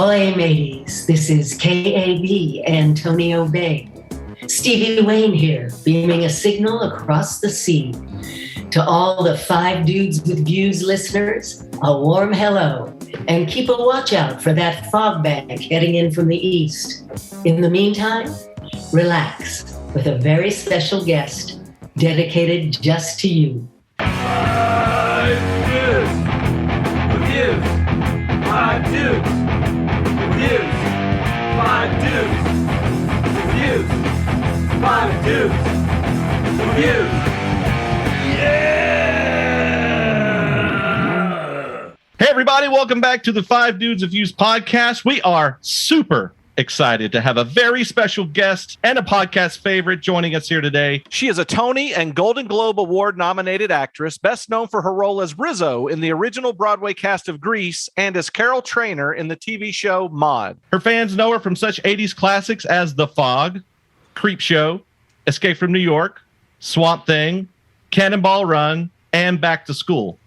All aim 80s, this is KAB Antonio Bay. Stevie Wayne here, beaming a signal across the sea. To all the 5 Dudes with Views listeners, a warm hello, and keep a watch out for that fog bank heading in from the east. In the meantime, relax with a very special guest dedicated just to you. 5 Dudes with Views. 5 Dudes with Views. 5 Dudes with Views. 5 Dudes with Views. Hey everybody, welcome back to the 5 Dudes of Views podcast. We are super excited to have a very special guest and a podcast favorite joining us here today. She is a Tony and Golden Globe Award nominated actress, best known for her role as Rizzo in the original Broadway cast of Grease and as Carol Trainer in the TV show Maude. Her fans know her from such 80s classics as The Fog, Creepshow, Escape from New York, Swamp Thing, Cannonball Run, and Back to School.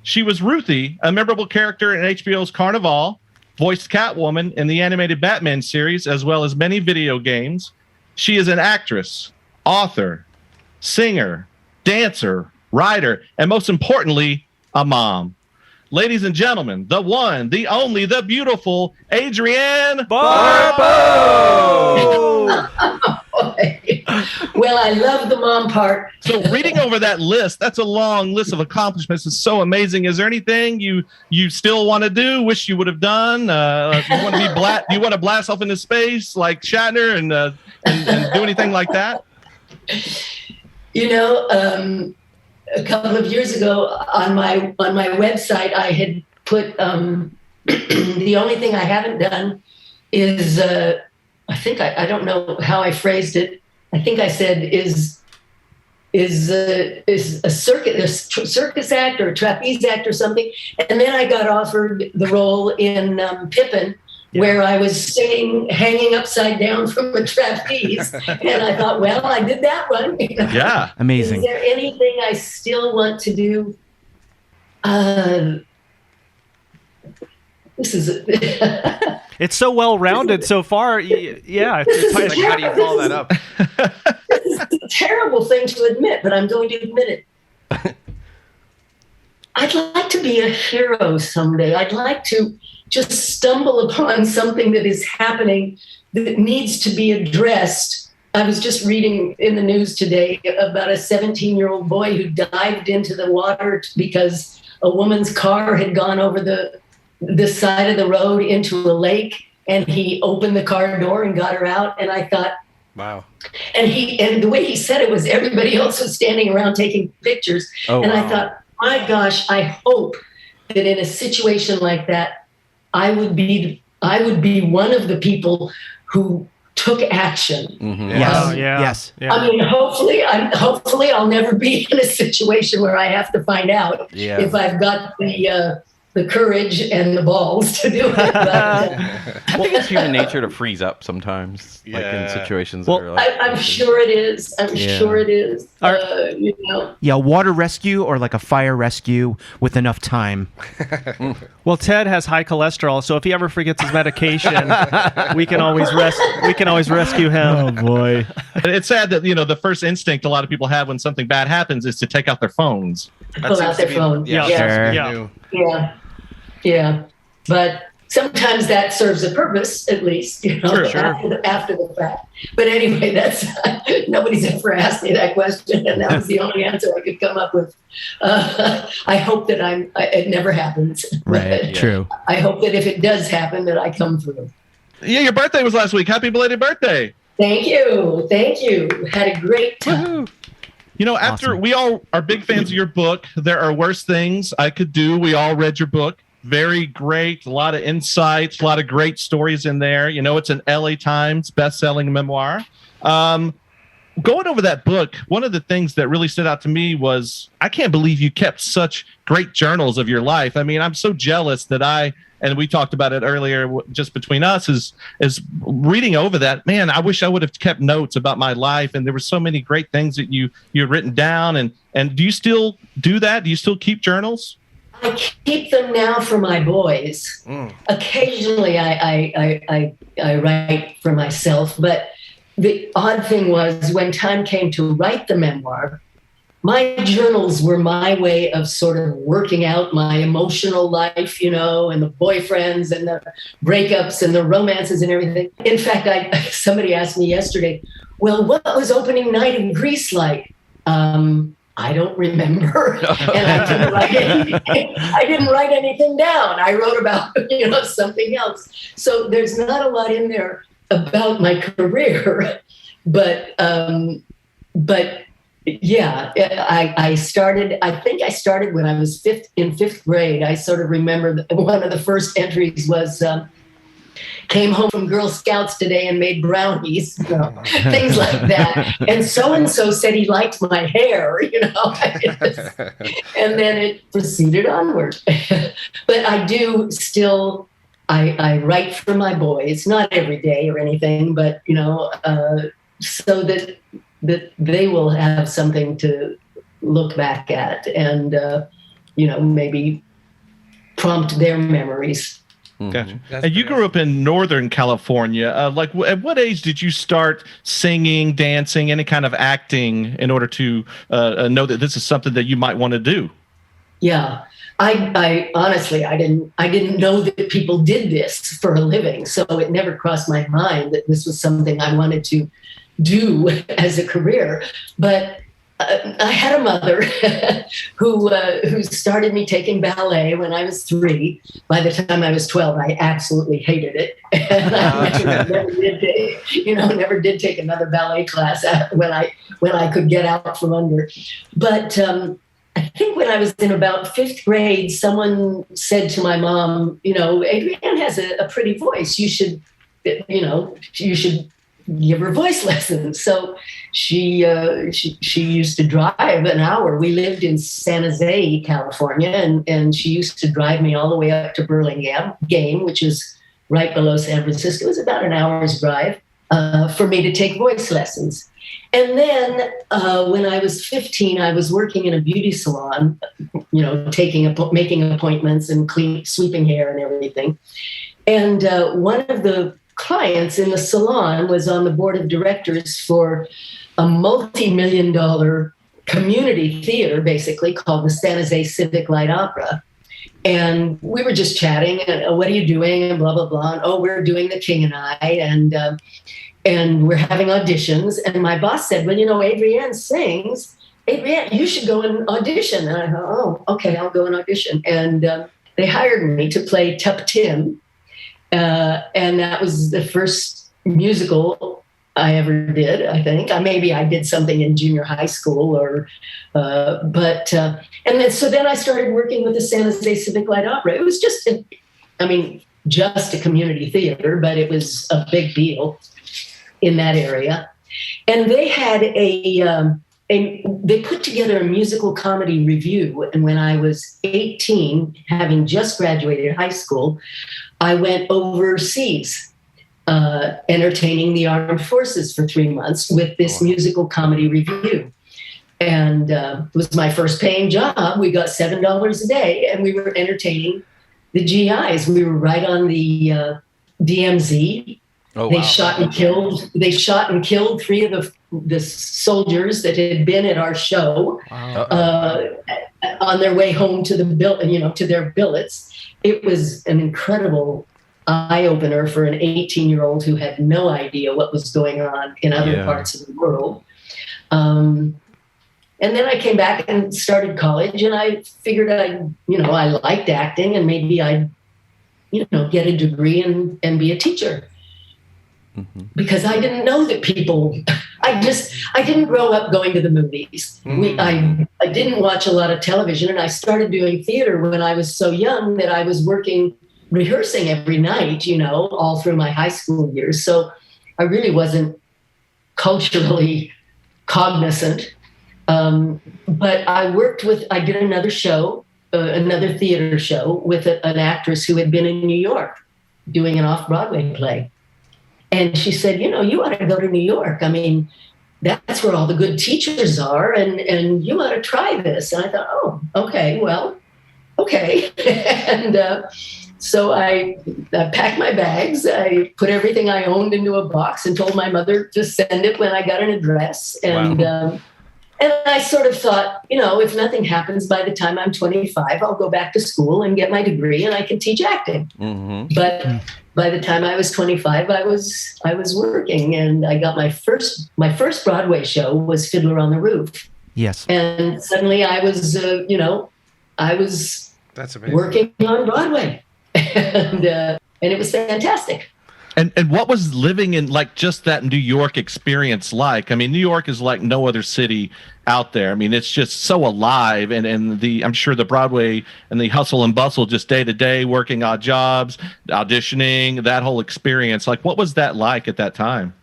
She was Ruthie, a memorable character in HBO's Carnival, voiced Catwoman in the animated Batman series, as well as many video games. She is an actress, author, singer, dancer, writer, and most importantly, a mom. Ladies and gentlemen, the one, the only, the beautiful Adrienne Barbeau! Well, I love the mom part. So reading over that list, that's a long list of accomplishments. It's so amazing. Is there anything you still want to do, wish you would have done? You want to be you want to blast off into space like Shatner and do anything like that? You know, a couple of years ago on my website, I had put the only thing I haven't done is I don't know how I phrased it. I think I said is a circus act or a trapeze act or something. And then I got offered the role in Pippin, where I was hanging upside down from a trapeze. And I thought, well, I did that one. Yeah, amazing. Is there anything I still want to do? This is It's so well-rounded so far. Yeah. It's like, how do you follow that up? This is a terrible thing to admit, but I'm going to admit it. I'd like to be a hero someday. I'd like to just stumble upon something that is happening that needs to be addressed. I was just reading in the news today about a 17-year-old boy who dived into the water because a woman's car had gone over the side of the road into a lake, and he opened the car door and got her out. And I thought, wow. And the way he said it was everybody else was standing around taking pictures. Oh, and wow. I thought, my gosh, I hope that in a situation like that, I would be one of the people who took action. Mm-hmm. Yes. Yeah. I mean, hopefully I'll never be in a situation where I have to find out if I've got the courage and the balls to do it. But, I think it's human nature to freeze up sometimes, like in situations that are like... I'm sure it is. I'm sure it is. You know. Yeah, water rescue or like a fire rescue with enough time. Well, Ted has high cholesterol, so if he ever forgets his medication, we can always rescue him. Oh boy. It's sad that, the first instinct a lot of people have when something bad happens is to take out their phones. Pull out their phone. Yeah. But sometimes that serves a purpose, at least, after the fact. But anyway, that's nobody's ever asked me that question, and that was the only answer I could come up with. I hope that it never happens. Right. True. I hope that if it does happen, that I come through. Yeah, your birthday was last week. Happy belated birthday. Thank you. Had a great time. Woo-hoo. After we all are big fans of your book, There Are Worse Things I Could Do. We all read your book. Very great. A lot of insights, a lot of great stories in there. It's an LA Times best-selling memoir. Going over that book, one of the things that really stood out to me was I can't believe you kept such great journals of your life. I mean, I'm so jealous that and we talked about it earlier just between us, is reading over that. Man, I wish I would have kept notes about my life. And there were so many great things that you had written down. And do you still do that? Do you still keep journals? I keep them now for my boys. Occasionally, I write for myself, but the odd thing was when time came to write the memoir, my journals were my way of sort of working out my emotional life, and the boyfriends and the breakups and the romances and everything. In fact, somebody asked me yesterday, well, what was opening night in Greece like? I don't remember. And I didn't write anything down. I wrote about, something else. So there's not a lot in there about my career, but yeah, I think I started when I was in fifth grade. I sort of remember one of the first entries was, came home from Girl Scouts today and made brownies, things like that. And so said he liked my hair, and then it proceeded onward. But I do still, I write for my boys, not every day or anything, but, so that they will have something to look back at and, maybe prompt their memories. Gotcha. And you grew up in Northern California. At what age did you start singing, dancing, any kind of acting in order to know that this is something that you might want to do? Yeah, I honestly, I didn't know that people did this for a living. So it never crossed my mind that this was something I wanted to do as a career. But I had a mother who started me taking ballet when I was 3. By the time I was 12, I absolutely hated it. And I never did take another ballet class when I could get out from under. But I think when I was in about 5th grade, someone said to my mom, Adrienne has a pretty voice. You should give her voice lessons. So she used to drive an hour. We lived in San Jose, California, and she used to drive me all the way up to Burlingame, which is right below San Francisco. It was about an hour's drive for me to take voice lessons. And then when I was 15, I was working in a beauty salon, making appointments and sweeping hair and everything. And one of the clients in the salon was on the board of directors for a multi-million-dollar community theater, basically, called the San Jose Civic Light Opera. And we were just chatting, and what are you doing, and blah, blah, blah. And, we're doing The King and I, and we're having auditions. And my boss said, well, Adrienne sings. Adrienne, you should go and audition. And I thought, okay, I'll go and audition. And they hired me to play Tup Tim. And that was the first musical I ever did, I think. Maybe I did something in junior high school and then I started working with the San Jose Civic Light Opera. It was just a community theater, but it was a big deal in that area. And they had they put together a musical comedy review. And when I was 18, having just graduated high school, I went overseas entertaining the armed forces for 3 months with this musical comedy review. And it was my first paying job. We got $7 a day, and we were entertaining the GIs. We were right on the DMZ. Oh, wow. They shot and killed 3 of the soldiers that had been at our show on their way home to to their billets. It was an incredible eye-opener for an 18-year-old who had no idea what was going on in other parts of the world. And then I came back and started college, and I figured I liked acting, and maybe I'd, get a degree and be a teacher. Mm-hmm. Because I didn't know that I didn't grow up going to the movies. Mm-hmm. I didn't watch a lot of television, and I started doing theater when I was so young that I was rehearsing every night, all through my high school years. So I really wasn't culturally cognizant. But I did another show, another theater show with an actress who had been in New York doing an off-Broadway play. And she said, you ought to go to New York. That's where all the good teachers are, and you ought to try this. And I thought, okay, well, okay. And so I packed my bags. I put everything I owned into a box and told my mother to send it when I got an address. And I sort of thought, if nothing happens by the time I'm 25, I'll go back to school and get my degree and I can teach acting. Mm-hmm. But by the time I was 25, I was working, and I got my first Broadway show was Fiddler on the Roof. Yes. And suddenly I was, That's amazing. working on Broadway, and it was fantastic. And what was living in like just that New York experience like? I mean, New York is like no other city out there. I mean, it's just so alive, and I'm sure the Broadway and the hustle and bustle, just day to day, working odd jobs, auditioning, that whole experience. Like, what was that like at that time?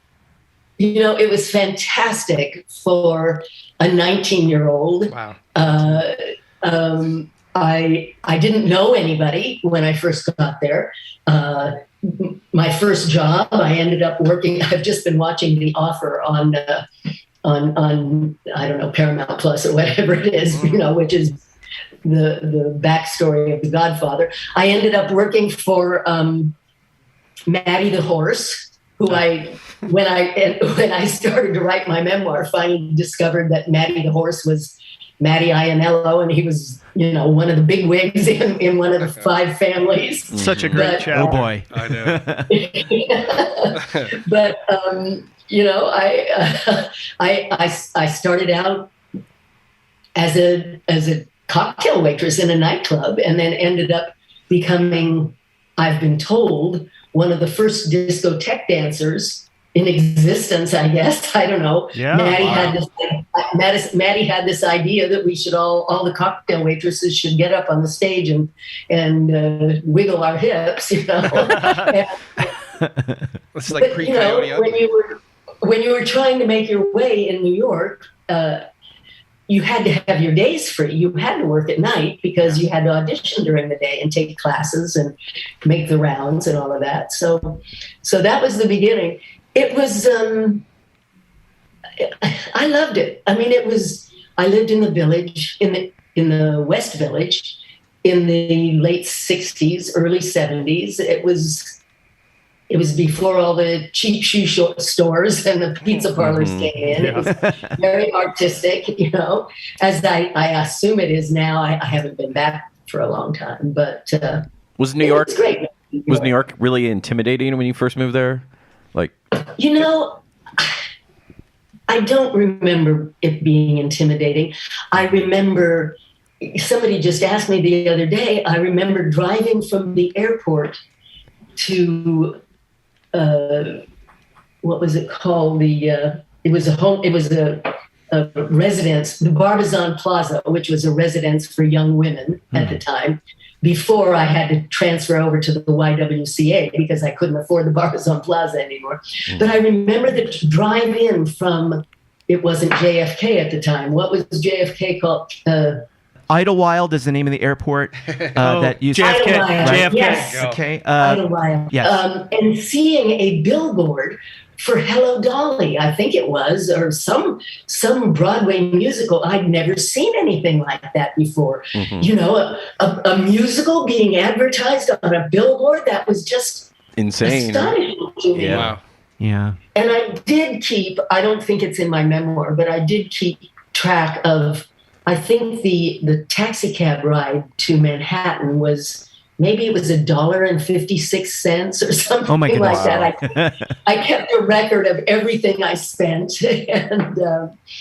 It was fantastic for a 19-year-old. Wow. I didn't know anybody when I first got there. My first job, I ended up working. I've just been watching The Offer on I don't know, Paramount Plus or whatever it is, which is the backstory of The Godfather. I ended up working for Maddie the Horse, who when I started to write my memoir, finally discovered that Maddie the Horse was Matty Ianello, and he was, one of the big wigs in one of the five families. Such a great show. Oh boy. I know. But I started out as a cocktail waitress in a nightclub, and then ended up becoming, I've been told, one of the first discotheque dancers in existence, I guess. I don't know. Yeah, Maddie had this idea that we should all the cocktail waitresses should get up on the stage and wiggle our hips, It's like pre-Coyote Ugly. When you were trying to make your way in New York, you had to have your days free. You had to work at night because you had to audition during the day and take classes and make the rounds and all of that. So that was the beginning. It was, I loved it. I mean, I lived in the village, in the West Village, in the late 60s, early 70s. It was before all the cheap shoe stores and the pizza parlors came in. It was very artistic, as I assume it is now. I haven't been back for a long time, but was New York great. Was New York really intimidating when you first moved there? Like, I don't remember it being intimidating. I remember somebody just asked me the other day. I remember driving from the airport to what was it called? It was a residence, the Barbizon Plaza, which was a residence for young women at the time, before I had to transfer over to the YWCA because I couldn't afford the Barbizon Plaza anymore. But I remember the drive in from, it wasn't JFK at the time. What was JFK called? Idlewild is the name of the airport that used JFK. Idlewild. JFK. Yes. Okay. Idlewild. Yes. And seeing a billboard for Hello Dolly, I think it was, or some Broadway musical. I'd never seen anything like that before. A musical being advertised on a billboard, that was just insane. Astonishing to me. Yeah. Wow. Yeah. And I did keep, I don't think it's in my memoir, but I did keep track of, I think the taxi cab ride to Manhattan was, maybe it was $1.56 or something like that. I kept a record of everything I spent, and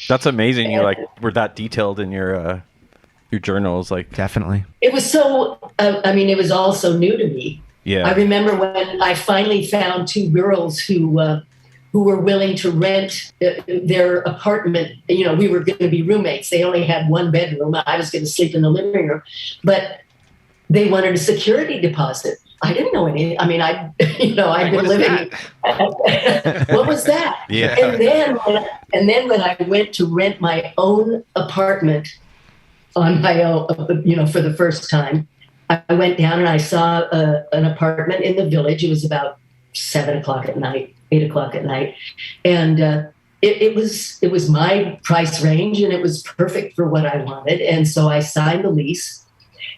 that's amazing. You were that detailed in your journals, like Definitely. it was so. It was all so new to me. Yeah, I remember when I finally found two girls who were willing to rent their apartment. We were going to be roommates. They only had one bedroom. I was going to sleep in the living room, but they wanted a security deposit. I didn't know any. I'd been living. What was that? Yeah. And then when I went to rent my own apartment on my own, for the first time, I went down and I saw an apartment in the village. It was about 7 o'clock at night, 8 o'clock at night, and it was my price range, and it was perfect for what I wanted. And so I signed the lease.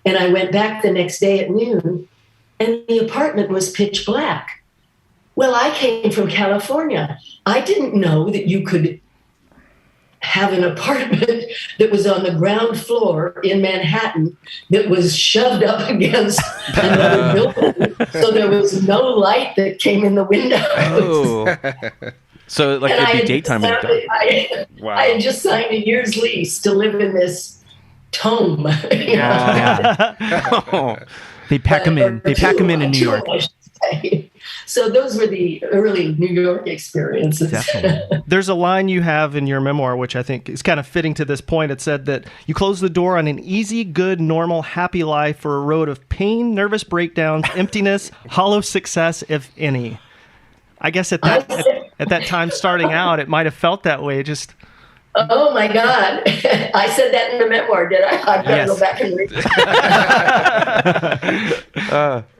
And I went back the next day at noon, and the apartment was pitch black. Well, I came from California. I didn't know that you could have an apartment that was on the ground floor in Manhattan that was shoved up against another building. So there was no light that came in the windows. Oh. So like it'd be daytime and dark. I had just signed a year's lease to live in this tome. They pack them in. They pack them in New York. So those were the early New York experiences. Definitely. There's a line you have in your memoir, which I think is kind of fitting to this point. It said that you close the door on an easy, good, normal, happy life for a road of pain, nervous breakdowns, emptiness, hollow success, if any. I guess at that time starting out, it might have felt that way. Just oh my God! I said that in the memoir, did I? I've got to go back and read.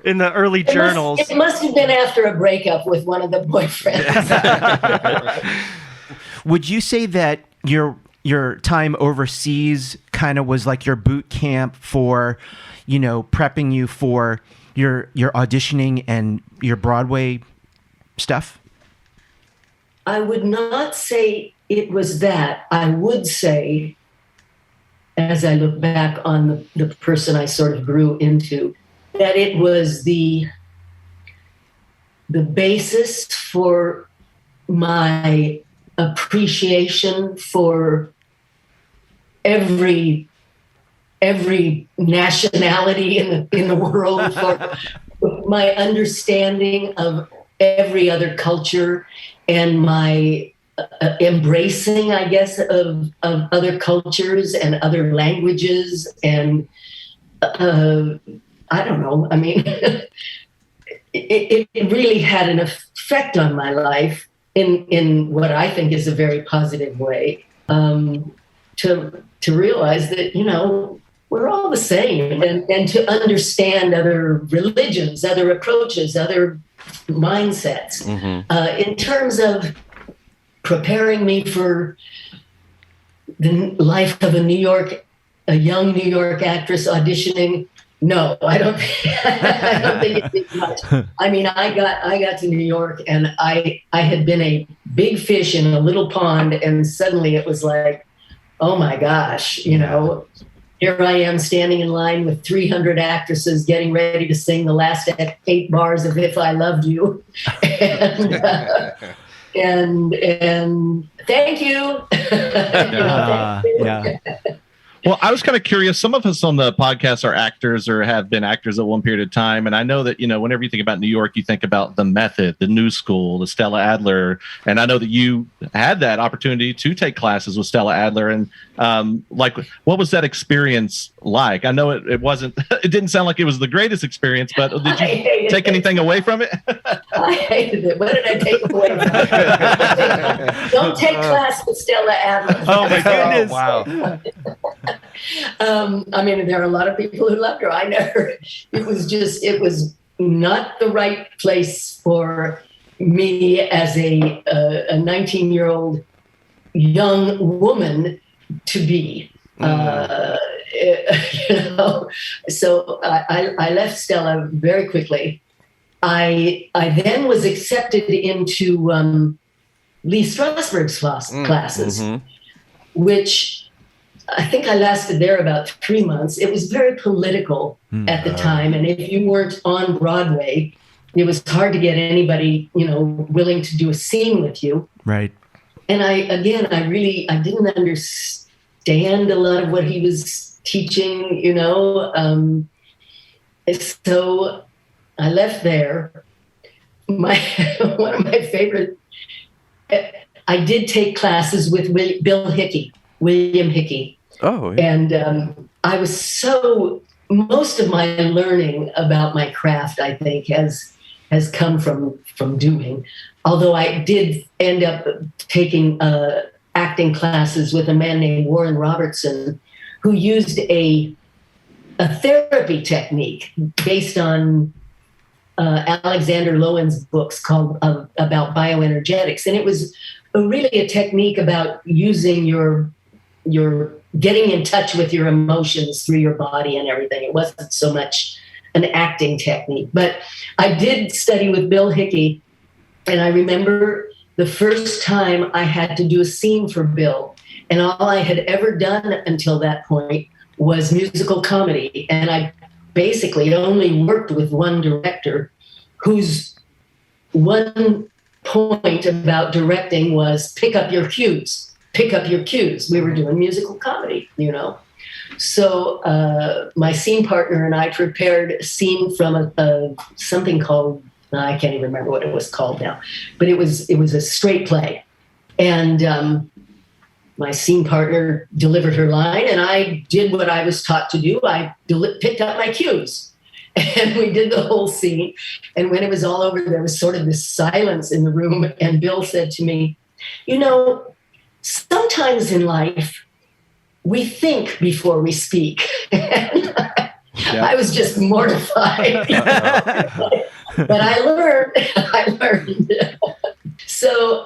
In the early journals, it must have been after a breakup with one of the boyfriends. Would you say that your time overseas kind of was like your boot camp for, prepping you for your auditioning and your Broadway stuff? I would not say it was that. I would say, as I look back on the person I sort of grew into, that it was the basis for my appreciation for every nationality in the world, for my understanding of every other culture, and my embracing, I guess, of other cultures and other languages. And I don't know. I mean, it really had an effect on my life in what I think is a very positive way, to realize that, we're all the same, and to understand other religions, other approaches, other mindsets. Mm-hmm. In terms of preparing me for the life of a young New York actress auditioning, no, I don't think it did much. I mean, I got to New York, and I had been a big fish in a little pond, and suddenly it was like, oh my gosh, here I am standing in line with 300 actresses getting ready to sing the last 8 bars of If I Loved You. And thank you. Yeah. Well, I was kind of curious. Some of us on the podcast are actors or have been actors at one period of time. And I know that, whenever you think about New York, you think about the Method, the New School, the Stella Adler. And I know that you had that opportunity to take classes with Stella Adler. And what was that experience like? I know it wasn't, it didn't sound like it was the greatest experience, but did you take anything away from it? I hated it. What did I take away from it? Don't take class with Stella Adler. Oh my goodness. Oh, wow. I mean, there are a lot of people who loved her. I never, it was not the right place for me as a 19-year-old young woman to be. So I left Stella very quickly. I then was accepted into Lee Strasberg's classes, which I think I lasted there about 3 months. It was very political at the time. And if you weren't on Broadway, it was hard to get anybody, willing to do a scene with you. Right. And I didn't understand a lot of what he was teaching, So I left there. One of my favorite, I did take classes with William Hickey. Oh, yeah. And I was most of my learning about my craft, I think, has come from doing. Although I did end up taking acting classes with a man named Warren Robertson, who used a therapy technique based on Alexander Lowen's books called about bioenergetics. And it was really a technique about using your getting in touch with your emotions through your body and everything. It wasn't so much an acting technique. But I did study with Bill Hickey, and I remember the first time I had to do a scene for Bill, and all I had ever done until that point was musical comedy. And I basically only worked with one director whose one point about directing was pick up your cues. Pick up your cues. We were doing musical comedy, you know. So my scene partner and I prepared a scene from something called, I can't even remember what it was called now, but it was a straight play. And my scene partner delivered her line, and I did what I was taught to do. I picked up my cues, and we did the whole scene. And when it was all over, there was sort of this silence in the room, and Bill said to me, you know, sometimes in life, we think before we speak. And I was just mortified. But I learned. So,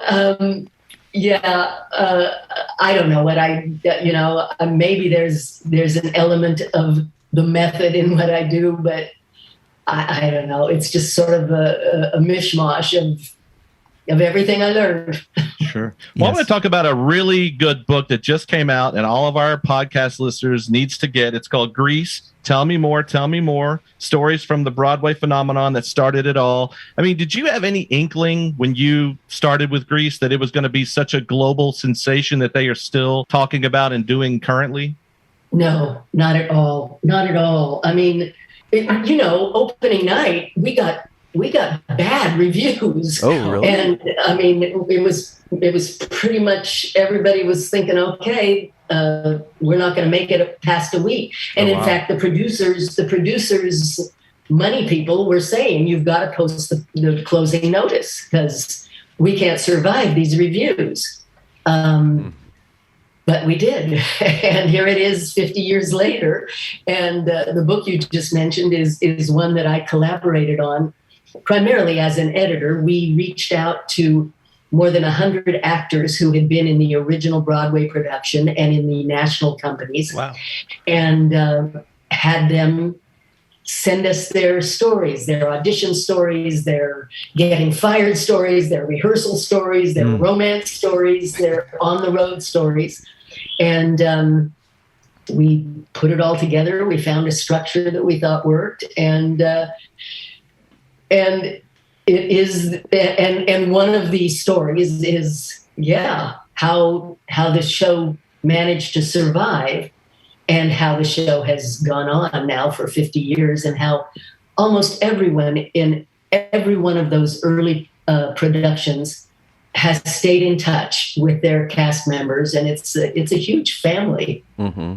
I don't know what maybe there's an element of the method in what I do, but I don't know. It's just sort of a mishmash of everything I learned. Sure. Well, I'm going to talk about a really good book that just came out and all of our podcast listeners needs to get. It's called Grease. Tell me more. Tell me more. Stories from the Broadway phenomenon that started it all. I mean, did you have any inkling when you started with Grease that it was going to be such a global sensation that they are still talking about and doing currently? No, not at all. Not at all. I mean, opening night, we got bad reviews. Oh, really? And I mean, it was pretty much everybody was thinking, okay, we're not going to make it past a week. And in fact, the producers, money people were saying, you've got to post the closing notice because we can't survive these reviews. But we did. And here it is 50 years later. And the book you just mentioned is one that I collaborated on. Primarily as an editor. We reached out to more than 100 actors who had been in the original Broadway production and in the national companies. Wow. And had them send us their stories, their audition stories, their getting fired stories, their rehearsal stories, their romance stories, their on-the-road stories. And we put it all together. We found a structure that we thought worked. And it is, and one of the stories is, how the show managed to survive and how the show has gone on now for 50 years and how almost everyone in every one of those early productions has stayed in touch with their cast members. And it's a huge family. Mm-hmm.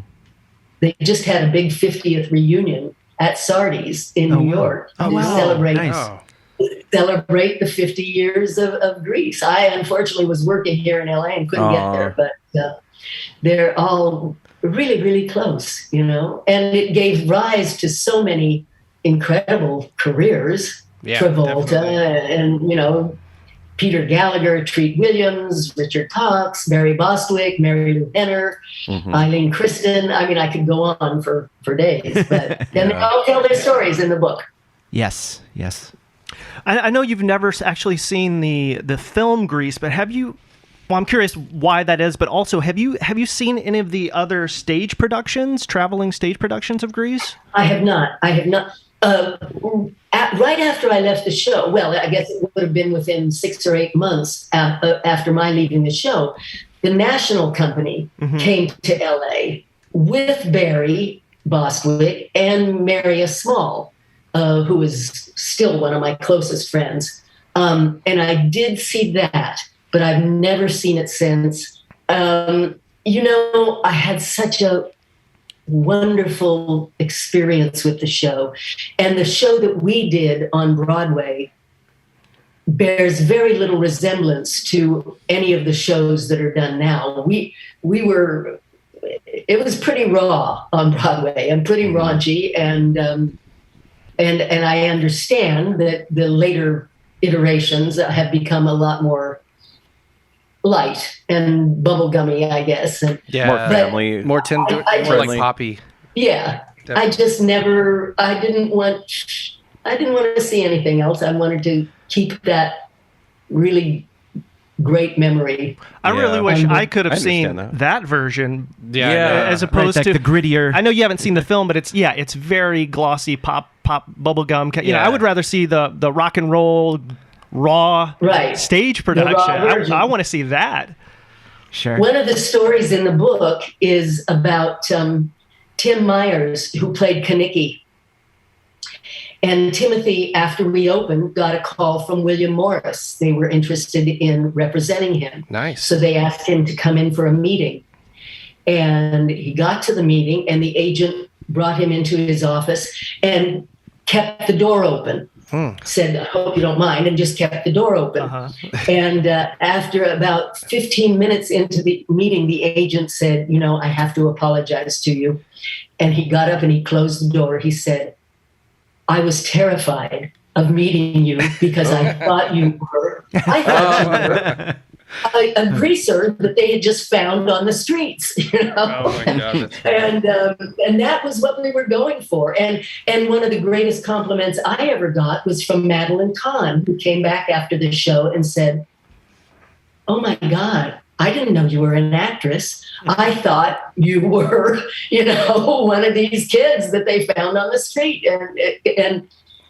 They just had a big 50th reunion at Sardi's in New York to celebrate the 50 years of Grease. I unfortunately was working here in LA and couldn't get there, but they're all really, really close, and it gave rise to so many incredible careers. Yeah, Travolta definitely. And, Peter Gallagher, Treat Williams, Richard Cox, Barry Bostwick, Mary Lou Henner, Eileen Kristen. I mean, I could go on for days, but then they all tell their stories in the book. Yes. I know you've never actually seen the film Grease, but have you? Well, I'm curious why that is, but also have you seen any of the other traveling stage productions of Grease? I have not. Right after I left the show, well, I guess it would have been within 6 or 8 months after my leaving the show, the national company came to LA with Barry Bostwick and Marius Small, who is still one of my closest friends. And I did see that, but I've never seen it since. I had such a wonderful experience with the show. And the show that we did on Broadway bears very little resemblance to any of the shows that are done now. It was pretty raw on Broadway and pretty raunchy. And I understand that the later iterations have become a lot more light and bubblegummy, I guess. And, More family. More tender, more like Poppy. Yeah. Definitely. I just never, I didn't want to see anything else. I wanted to keep that really great memory. I really wish I could have understand seen that version. Yeah. As opposed to the grittier. I know you haven't seen the film, but it's very glossy pop bubblegum. You know, I would rather see the rock and roll raw stage production. I want to see that. Sure. One of the stories in the book is about Tim Myers, who played Kaniki. And Timothy, after we opened, got a call from William Morris. They were interested in representing him. Nice. So they asked him to come in for a meeting. And he got to the meeting, and the agent brought him into his office and kept the door open. Said, I hope you don't mind, and just kept the door open. And after about 15 minutes into the meeting, the agent said, you know, I have to apologize to you. And he got up and he closed the door. He said, I was terrified of meeting you because I thought you were a greaser that they had just found on the streets, you know. Oh my God, and that was what we were going for. And one of the greatest compliments I ever got was from Madeline Kahn, who came back after the show and said, "Oh my God, I didn't know you were an actress. I thought you were, you know, one of these kids that they found on the street." And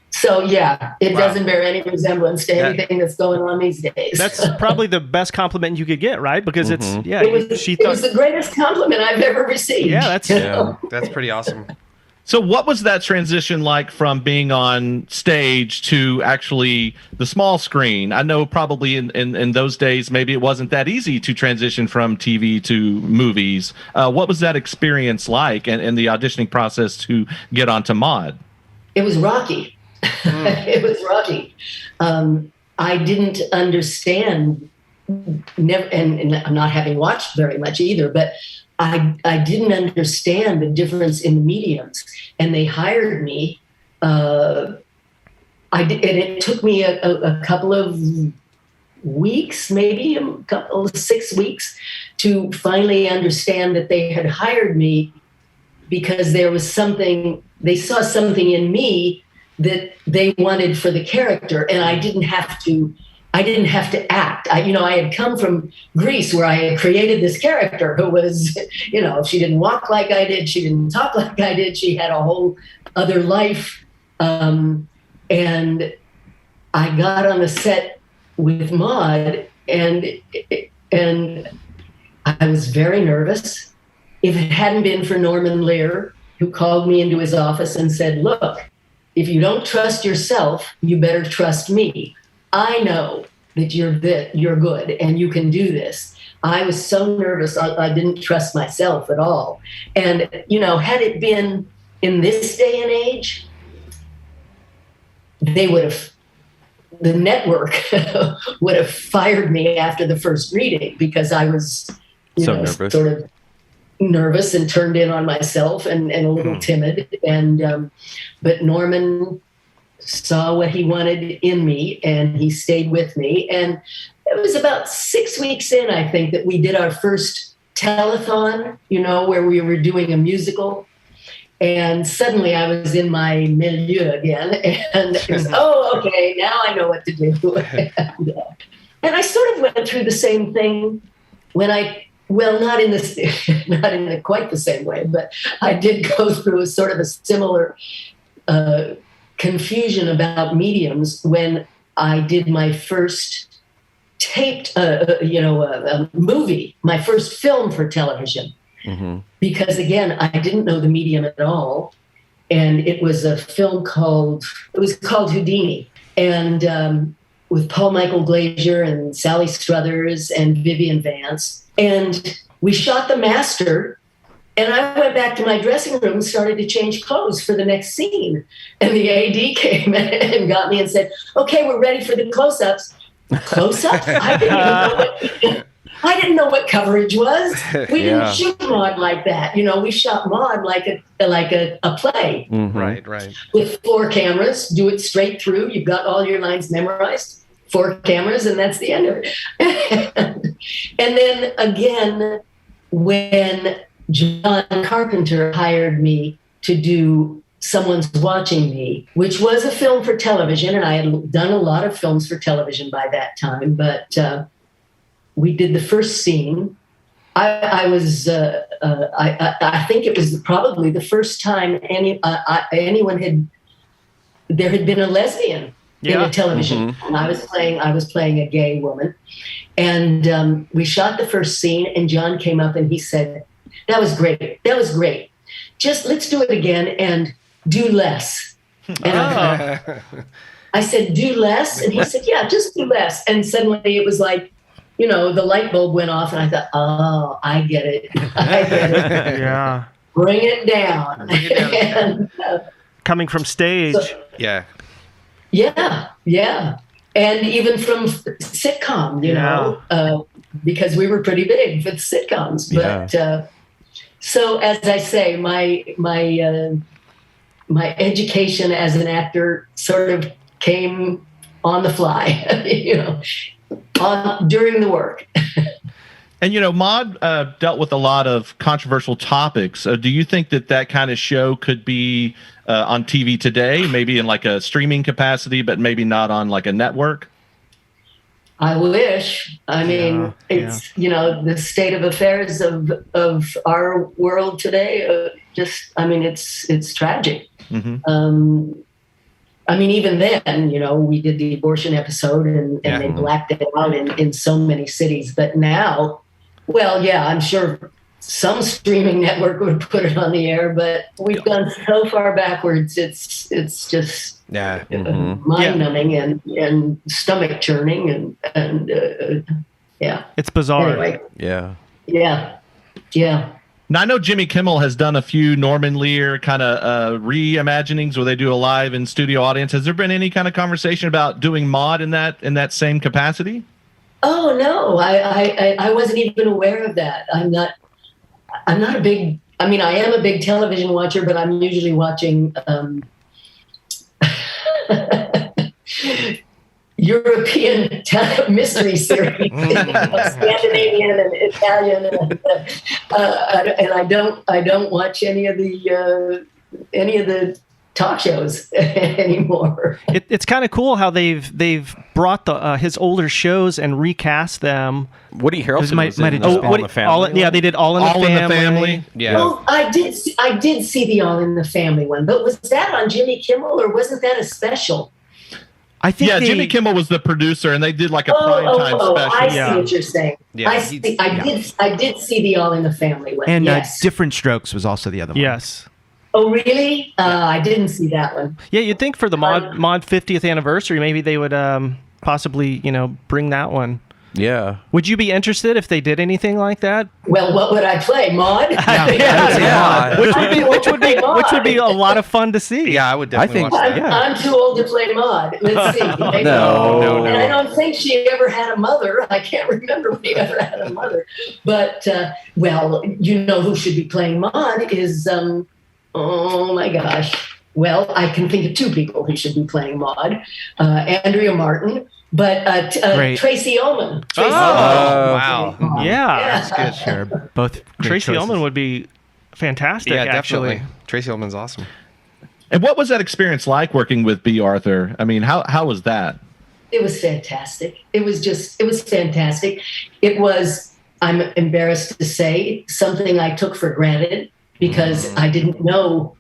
so, yeah, it doesn't bear any resemblance to anything that's going on these days. That's probably the best compliment you could get, right? Because it was the greatest compliment I've ever received. Yeah, that's pretty awesome. So what was that transition like from being on stage to actually the small screen? I know probably in those days, maybe it wasn't that easy to transition from TV to movies. What was that experience like and the auditioning process to get onto Maude? It was rocky. It was rocky. I didn't understand, and I'm not having watched very much either, but I didn't understand the difference in the mediums, and they hired me. And it took me a couple of weeks, maybe a couple of 6 weeks, to finally understand that they had hired me because there was something, they saw something in me that they wanted for the character, and I didn't have to act. I had come from Greece, where I had created this character who was, you know, she didn't walk like I did, she didn't talk like I did, she had a whole other life. And I got on the set with Maude, and I was very nervous. If it hadn't been for Norman Lear, who called me into his office and said, "Look, if you don't trust yourself, you better trust me. I know that you're good and you can do this." I was so nervous, I didn't trust myself at all. And, you know, had it been in this day and age, the network would have fired me after the first reading, because I was nervous. Sort of nervous and turned in on myself and a little timid. And but Norman saw what he wanted in me, and he stayed with me. And it was about 6 weeks in, I think, that we did our first telethon, you know, where we were doing a musical. And suddenly I was in my milieu again, and it was, okay, now I know what to do. And I sort of went through the same thing when not in quite the same way, but I did go through a sort of a similar confusion about mediums when I did my first taped, movie, my first film for television. Mm-hmm. Because again, I didn't know the medium at all, and it was a film called Houdini, and with Paul Michael Glazier and Sally Struthers and Vivian Vance, and we shot the master. And I went back to my dressing room and started to change clothes for the next scene. And the AD came and got me and said, "Okay, we're ready for the close-ups." Close-ups? I didn't know what coverage was. We didn't shoot Maude like that. You know, we shot Maude like a play. Mm-hmm. Right. With 4 cameras, do it straight through. You've got all your lines memorized. 4 cameras, and that's the end of it. And then again, when John Carpenter hired me to do Someone's Watching Me, which was a film for television, and I had done a lot of films for television by that time, but we did the first scene. I think it was probably the first time there had been a lesbian in a television. And I was playing a gay woman. And we shot the first scene, and John came up and he said, that was great. Just let's do it again and do less. And I said, do less? And he said, yeah, just do less. And suddenly it was like, the light bulb went off, and I thought, oh, I get it. Yeah. Bring it down. And, coming from stage. Yeah. Yeah. And even from sitcom, because we were pretty big with sitcoms. But so, as I say, my education as an actor sort of came on the fly, during the work. And Maude dealt with a lot of controversial topics. Do you think that kind of show could be on TV today, maybe in like a streaming capacity, but maybe not on like a network? I wish. I mean, it's the state of affairs of our world today. It's tragic. Mm-hmm. Even then, we did the abortion episode, and they blacked it out in so many cities. But now, I'm sure some streaming network would put it on the air, but we've gone so far backwards. It's just mind-numbing and stomach churning and it's bizarre. Anyway. Yeah. Now, I know Jimmy Kimmel has done a few Norman Lear kind of reimaginings where they do a live in studio audience. Has there been any kind of conversation about doing Maude in that same capacity? Oh no, I wasn't even aware of that. I'm not a big. I am a big television watcher, but I'm usually watching European mystery series, Scandinavian and Italian, and I don't watch any of the talk shows anymore. It's kind of cool how they've brought his older shows and recast them. Woody Harrelson was in All in the Family. They did All in the Family. Yeah. Well, I did see the All in the Family one, but was that on Jimmy Kimmel or wasn't that a special? I think Jimmy Kimmel was the producer, and they did like a primetime special. I see what you're saying. Yeah, I did see the All in the Family one. And yes. Different Strokes was also the other one. Yes. Oh, really? I didn't see that one. Yeah, you'd think for the Maude 50th anniversary, maybe they would possibly, bring that one. Yeah. Would you be interested if they did anything like that? Well, what would I play, Maude? Yeah. Which would be a lot of fun to see. Yeah, I would definitely watch that. I'm too old to play Maude. Let's see. No. And I don't think she ever had a mother. I can't remember if she ever had a mother. But, who should be playing Maude is, oh my gosh. Well, I can think of two people who should be playing Maude. Andrea Martin. But Tracy Ullman. Wow. Yeah. That's good. Sure. Both Tracy choices. Ullman would be fantastic, Yeah, actually. definitely. Tracy Ullman's awesome. And what was that experience like working with B. Arthur? I mean, how was that? It was fantastic. It was fantastic. It was, I'm embarrassed to say, something I took for granted because I didn't know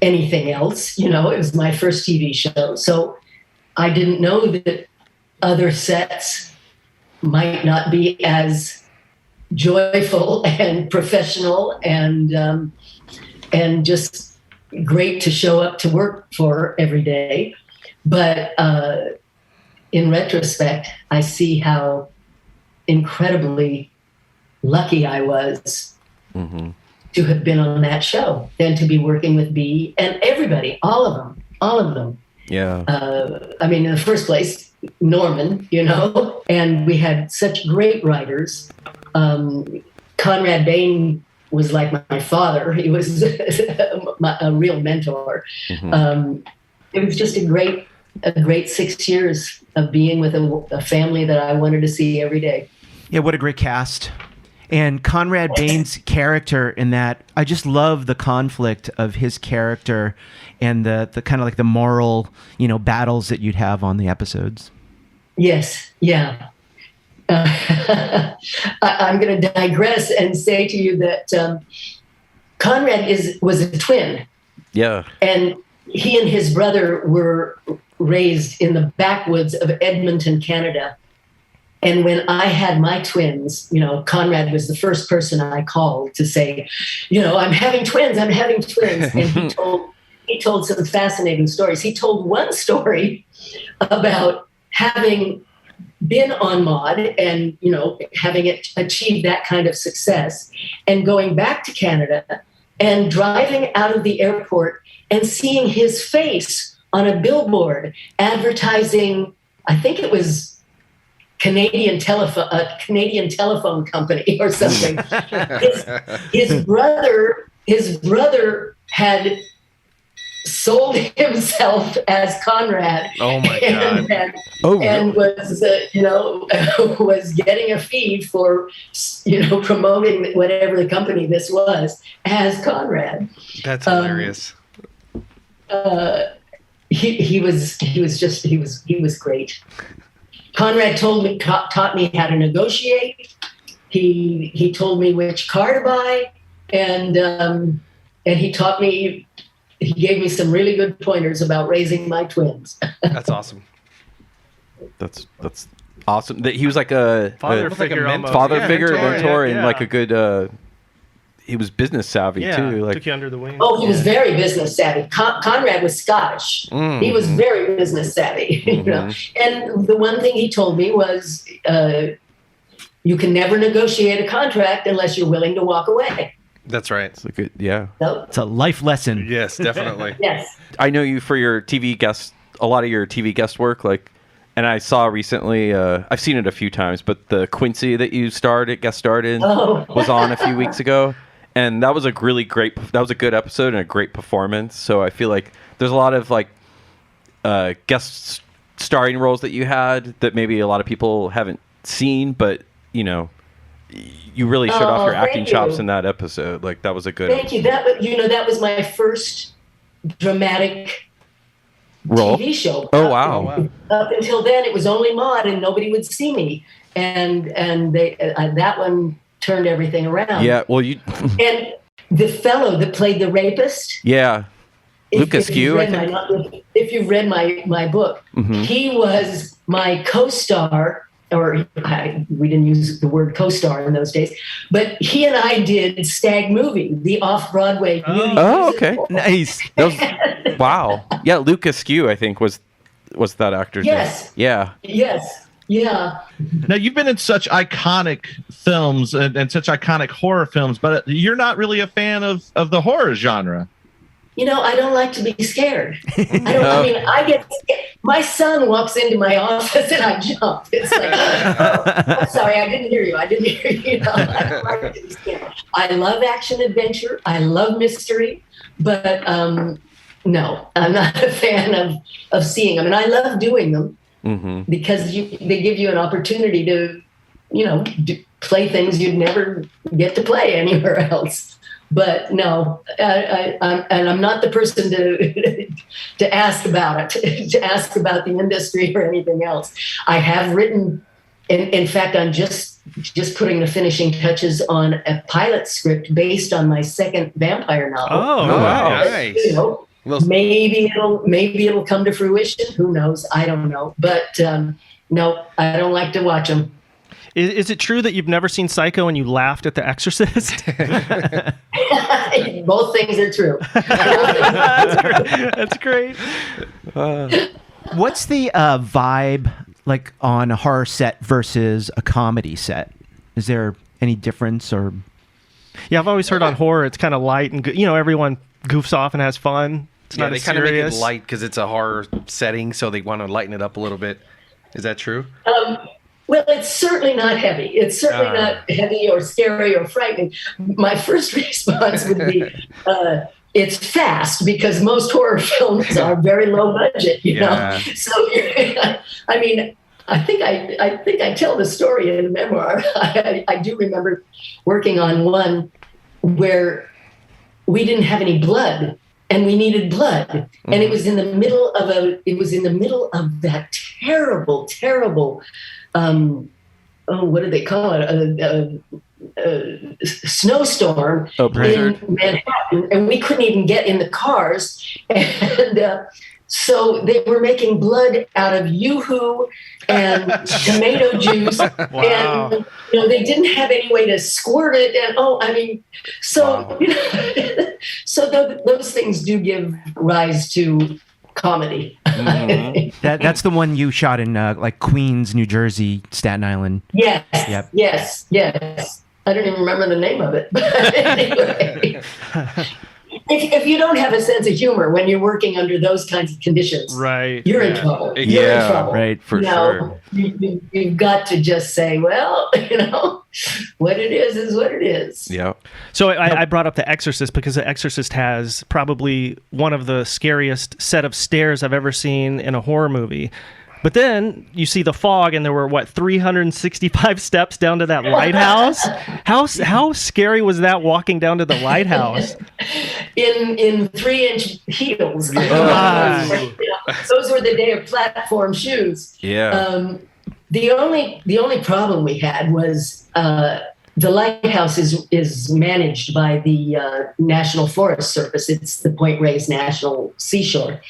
anything else. It was my first TV show. So I didn't know that other sets might not be as joyful and professional and just great to show up to work for every day. But in retrospect, I see how incredibly lucky I was to have been on that show and to be working with B and everybody, all of them. Yeah. In the first place, Norman, and we had such great writers. Conrad Bain was like my father. He was a real mentor. It was just a great 6 years of being with a family that I wanted to see every day. Yeah, what a great cast. And Conrad Bain's character in that, I just love the conflict of his character and the kind of like the moral, battles that you'd have on the episodes. Yes, yeah. I'm going to digress and say to you that Conrad was a twin. Yeah. And he and his brother were raised in the backwoods of Edmonton, Canada. And when I had my twins, Conrad was the first person I called to say, I'm having twins. And he told some fascinating stories. He told one story about having been on Maude and, having achieved that kind of success and going back to Canada and driving out of the airport and seeing his face on a billboard advertising, I think it was Canadian telephone company or something. his brother had sold himself as Conrad. Oh my God! And was getting a fee for promoting whatever the company this was as Conrad. That's hilarious. He was great. Conrad taught me how to negotiate. He told me which car to buy, and he gave me some really good pointers about raising my twins. That's awesome. That's awesome. He was like a father figure, mentor, and like a good. He was business savvy too. Like, took you under the wing. Oh, he was very business savvy. Conrad was Scottish. He was very business savvy. And the one thing he told me was, you can never negotiate a contract unless you're willing to walk away. That's right. it's a good, yeah. So, It's a life lesson. Yes, definitely. yes. I know you for your TV guest, a lot of your TV guest work, and I saw recently, I've seen it a few times, but the Quincy that you guest starred in was on a few weeks ago. And that was a good episode and a great performance. So I feel like there's a lot of guest starring roles that you had that maybe a lot of people haven't seen, but you really showed off your acting chops in that episode. Like that was a good Thank you. That was my first dramatic role. TV show. Oh wow. Up until then it was only Maude and nobody would see me. And that one turned everything around. Yeah, well, and the fellow that played the rapist. Yeah, Lucas Q. If you've read my book, he was my co-star, or we didn't use the word co-star in those days, but he and I did Stag Movie, the off-Broadway. Oh, okay, nice. Wow. Yeah, Lucas Q. I think was that actor's name. Yes. Yeah. Yes. Yeah. Now, you've been in such iconic films and such iconic horror films, but you're not really a fan of the horror genre. I don't like to be scared. I get scared. My son walks into my office and I jump. It's like, I'm sorry, I didn't hear you. I don't like to be scared. I love action adventure. I love mystery, but no, I'm not a fan of seeing them. And I love doing them. Because they give you an opportunity to, play things you'd never get to play anywhere else. But no, I'm not the person to ask about it, to ask about the industry or anything else. I have written, in fact, I'm just putting the finishing touches on a pilot script based on my second vampire novel. Oh, wow. Nice. Maybe it'll come to fruition. Who knows? I don't know. But no, I don't like to watch them. Is it true that you've never seen Psycho and you laughed at The Exorcist? Both things are true. That's great. What's the vibe like on a horror set versus a comedy set? Is there any difference or? Yeah, I've always heard on horror it's kind of light and everyone goofs off and has fun. It's not they as kind of make it serious. light because it's a horror setting, so they want to lighten it up a little bit. Is that true? Well, it's certainly not heavy. It's certainly not heavy or scary or frightening. My first response would be, it's fast, because most horror films are very low budget, you know? So, I think I tell the story in the memoir. I do remember working on one where we didn't have any blood and we needed blood, and it was in the middle of that terrible what do they call it, a snowstorm in Manhattan, and we couldn't even get in the cars, and so they were making blood out of Yoo-hoo and tomato juice. Wow. And they didn't have any way to squirt it. And so those things do give rise to comedy. Mm-hmm. That's the one you shot in like Queens, New Jersey, Staten Island. Yes. Yep. Yes. I don't even remember the name of it. But anyway. If you don't have a sense of humor when you're working under those kinds of conditions, Right. you're in trouble. Yeah, You're in trouble. right, for sure. You've got to just say, well, what it is what it is. Yeah. So I brought up The Exorcist because The Exorcist has probably one of the scariest set of stairs I've ever seen in a horror movie. But then you see The Fog, and there were 365 steps down to that lighthouse. How scary was that, walking down to the lighthouse? In 3-inch heels. Those were the day of platform shoes. Yeah. The only problem we had was the lighthouse is managed by the National Forest Service. It's the Point Reyes National Seashore.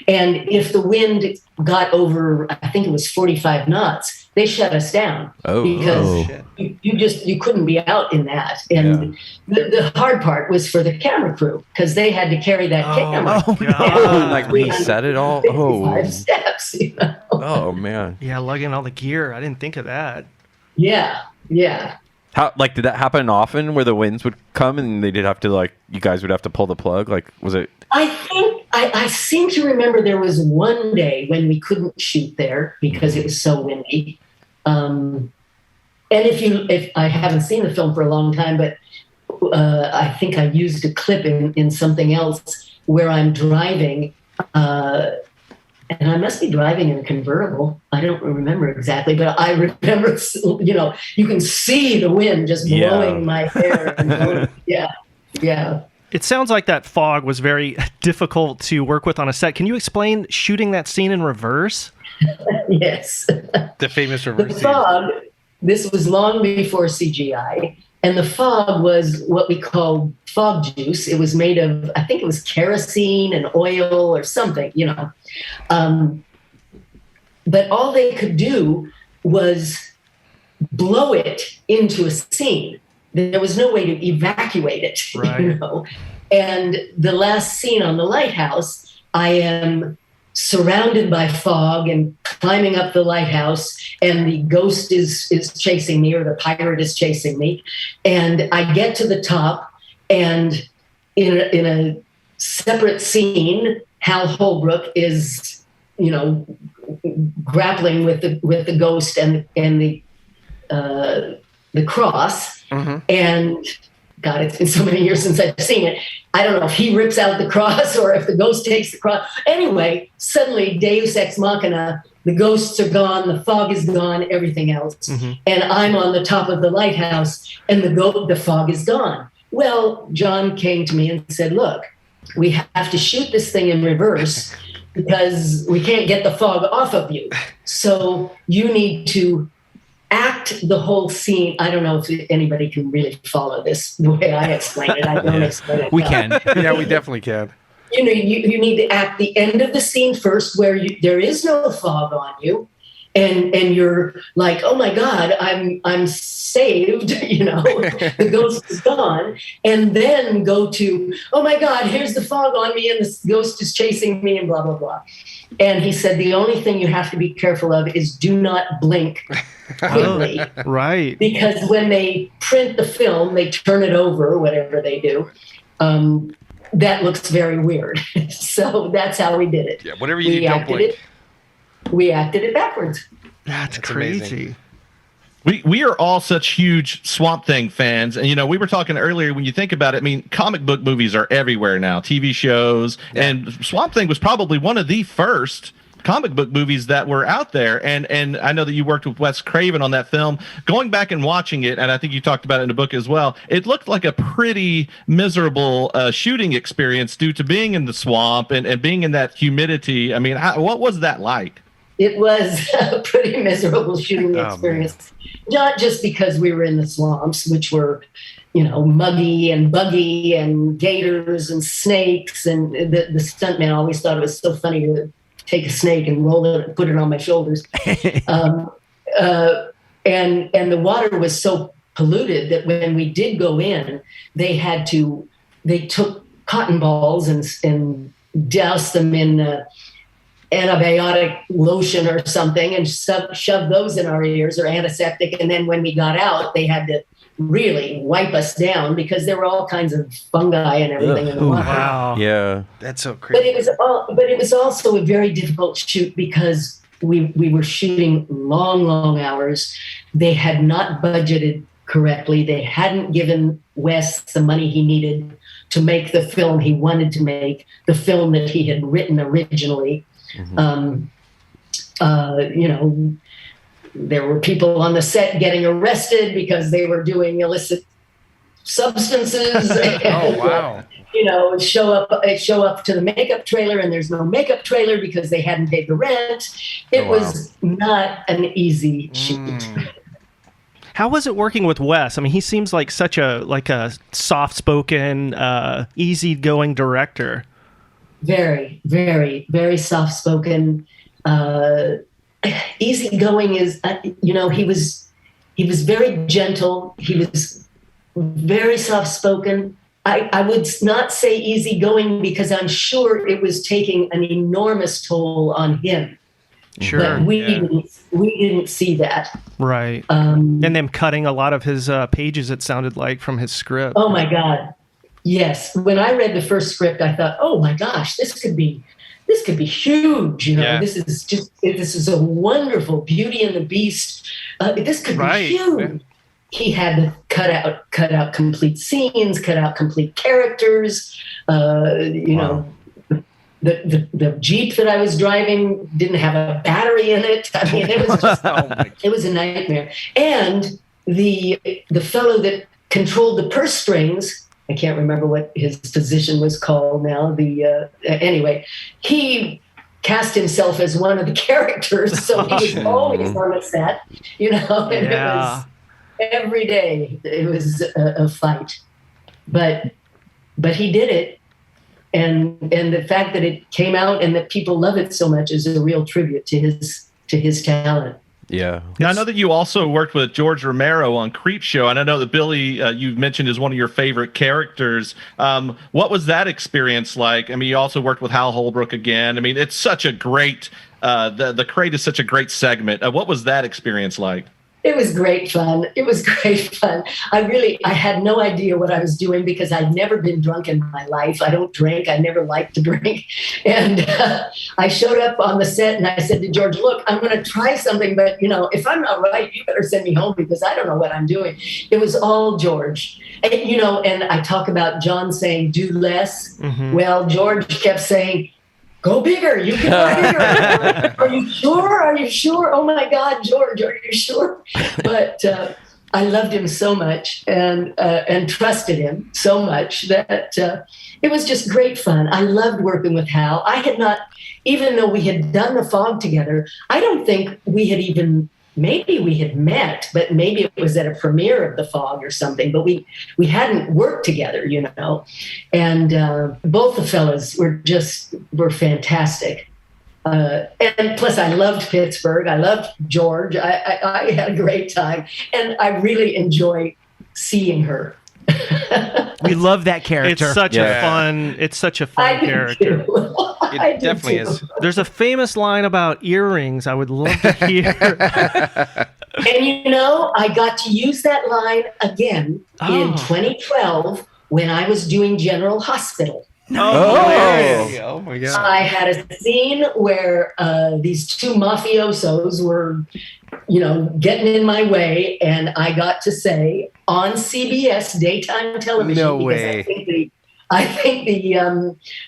And if the wind got over, I think it was 45 knots, they shut us down because you couldn't be out in that. And the hard part was for the camera crew, because they had to carry that camera. And, like, reset it all. 5 steps. Oh man. Yeah, lugging all the gear. I didn't think of that. Yeah. How, like, did that happen often where the winds would come and they did have to, you guys would have to pull the plug? Like, was it? I think I seem to remember there was one day when we couldn't shoot there because it was so windy. And if I haven't seen the film for a long time, but I think I used a clip in something else where I'm driving, and I must be driving in a convertible. I don't remember exactly, but I remember, you can see the wind just blowing my hair. And yeah. It sounds like that fog was very difficult to work with on a set. Can you explain shooting that scene in reverse? Yes. The famous reverse The fog, this was long before CGI, and the fog was what we call fog juice. It was made of, I think it was kerosene and oil or something, but all they could do was blow it into a scene. There was no way to evacuate it, right. And the last scene on the lighthouse, I am surrounded by fog and climbing up the lighthouse, and the ghost is chasing me, or the pirate is chasing me. And I get to the top, and in a separate scene, Hal Holbrook is, grappling with the ghost and the cross. Mm-hmm. And God, it's been so many years since I've seen it. I don't know if he rips out the cross or if the ghost takes the cross. Anyway, suddenly Deus Ex Machina, the ghosts are gone, the fog is gone, everything else. Mm-hmm. And I'm on the top of the lighthouse, and the fog is gone. Well, John came to me and said, look, we have to shoot this thing in reverse because we can't get the fog off of you. So you need to act the whole scene. I don't know if anybody can really follow this the way I explain it. I don't explain it. We can. Yeah, we definitely can. You need to act the end of the scene first, where there is no fog on you, and you're like, oh my God, I'm saved. The ghost is gone, and then go to, oh my God, here's the fog on me, and the ghost is chasing me, and blah blah blah. And he said the only thing you have to be careful of is do not blink quickly. Right. Because when they print the film, they turn it over, whatever they do. That looks very weird. So that's how we did it. Yeah, whatever you do, don't blink. We acted it backwards. That's crazy. Amazing. We are all such huge Swamp Thing fans. And, we were talking earlier, when you think about it, comic book movies are everywhere now, TV shows. Yeah. And Swamp Thing was probably one of the first comic book movies that were out there. And I know that you worked with Wes Craven on that film. Going back and watching it, and I think you talked about it in the book as well, it looked like a pretty miserable shooting experience due to being in the swamp and being in that humidity. I mean, what was that like? It was a pretty miserable shooting experience. Not just because we were in the swamps, which were, muggy and buggy and gators and snakes. And the stuntman always thought it was so funny to take a snake and roll it and put it on my shoulders. And the water was so polluted that when we did go in, they took cotton balls and doused them in antibiotic lotion or something and shove those in our ears, or antiseptic. And then when we got out, they had to really wipe us down because there were all kinds of fungi and everything in the water. Wow. Yeah. That's so crazy. But it was also a very difficult shoot because we were shooting long hours. They had not budgeted correctly. They hadn't given Wes the money he needed to make the film he wanted to make, the film that he had written originally. Mm-hmm. There were people on the set getting arrested because they were doing illicit substances. Oh, wow. Show up to the makeup trailer and there's no makeup trailer because they hadn't paid the rent. It was not an easy shoot. How was it working with Wes? I mean, he seems like such a soft-spoken, easygoing director. Very, very, very soft-spoken. Easygoing is, he was very gentle. He was very soft-spoken. I would not say easygoing because I'm sure it was taking an enormous toll on him. Sure. But we didn't see that. Right. And them cutting a lot of his pages, it sounded like, from his script. Oh my God. Yes. When I read the first script, I thought, oh my gosh, this could be huge. This is a wonderful Beauty and the Beast. This could be huge. Yeah. He had to cut out complete scenes, cut out complete characters. The Jeep that I was driving didn't have a battery in it. I mean, it was just, it was a nightmare. And the fellow that controlled the purse strings, I can't remember what his position was called now. Anyway, he cast himself as one of the characters, so he was always on the set, and it was every day. It was a fight, but he did it, and the fact that it came out and that people love it so much is a real tribute to his talent. Yeah. Now, I know that you also worked with George Romero on Creepshow, and I know that Billy, you mentioned, is one of your favorite characters. What was that experience like? I mean, you also worked with Hal Holbrook again. I mean, it's such a great, the Crate is such a great segment. What was that experience like? It was great fun. I had no idea what I was doing because I'd never been drunk in my life. I don't drink. I never liked to drink. And I showed up on the set and I said to George, look, I'm going to try something, but if I'm not right, you better send me home because I don't know what I'm doing. It was all George. And, and I talk about John saying, do less. Mm-hmm. Well, George kept saying, go bigger. You can go bigger. Are you sure? Are you sure? Oh my God, George, are you sure? But I loved him so much and trusted him so much that it was just great fun. I loved working with Hal. I had not, even though we had done The Fog together, I don't think we had even, maybe we had met, but maybe it was at a premiere of The Fog or something, but we hadn't worked together, and both the fellas were fantastic. And plus I loved Pittsburgh. I loved George. I had a great time and I really enjoy seeing her. We love that character. It's such a fun character. It definitely is. There's a famous line about earrings I would love to hear. And I got to use that line again in 2012 when I was doing General Hospital. Oh my God. I had a scene where these two mafiosos were, getting in my way, and I got to say on CBS daytime television. No way. I think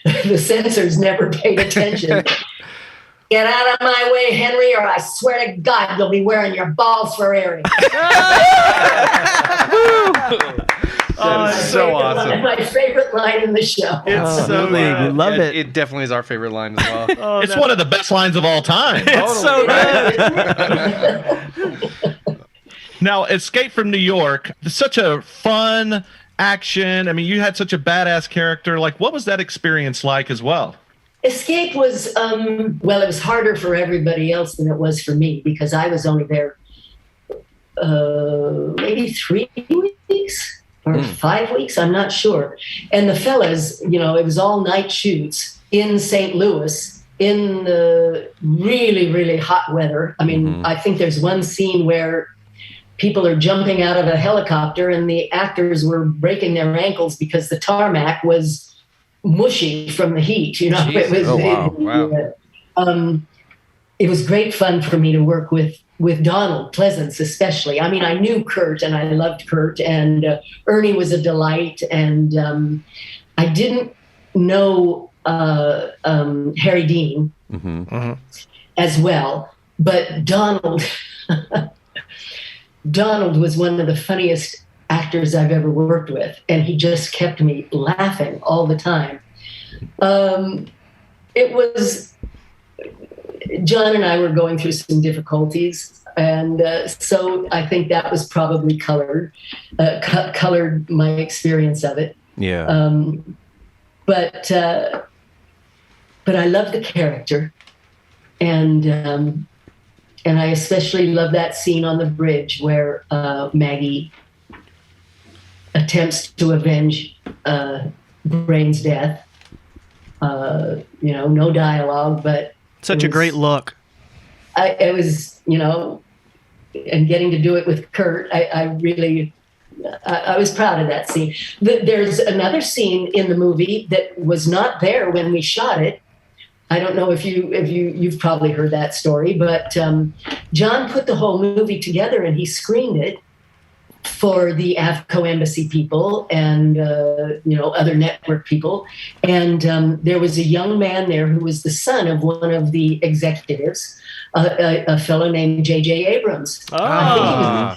the censors never paid attention. Get out of my way, Henry, or I swear to God you'll be wearing your balls for earrings. That is so awesome. My favorite line in the show. It's so good. We love it. It definitely is our favorite line as well. It's one of the best lines of all time. It's so good. Now, Escape from New York, such a fun action. I mean, you had such a badass character. Like, what was that experience like as well? Escape was, well, it was harder for everybody else than it was for me because I was only there maybe 3 weeks or 5 weeks. I'm not sure. And the fellas, you know, it was all night shoots in St. Louis in the really, really hot weather. I mean, I think there's one scene where people are jumping out of a helicopter and the actors were breaking their ankles because the tarmac was mushy from the heat, you know. Jeez. It was great fun for me to work with Donald Pleasance, especially. I mean, I knew Kurt and I loved Kurt, and Ernie was a delight, and I didn't know Harry Dean as well, but Donald was one of the funniest actors I've ever worked with, and he just kept me laughing all the time. It was, John and I were going through some difficulties, and so I think that was probably colored my experience of it. Yeah. But I love the character, and I especially love that scene on the bridge where Maggie attempts to avenge Brain's death. You know, no dialogue, but Such a great look. It was, you know, and getting to do it with Kurt, I was proud of that scene. There's another scene in the movie that was not there when we shot it. I don't know if you've probably heard that story, but John put the whole movie together and he screened it for the AVCO embassy people and you know, other network people. And there was a young man there who was the son of one of the executives, a fellow named J.J. Abrams. I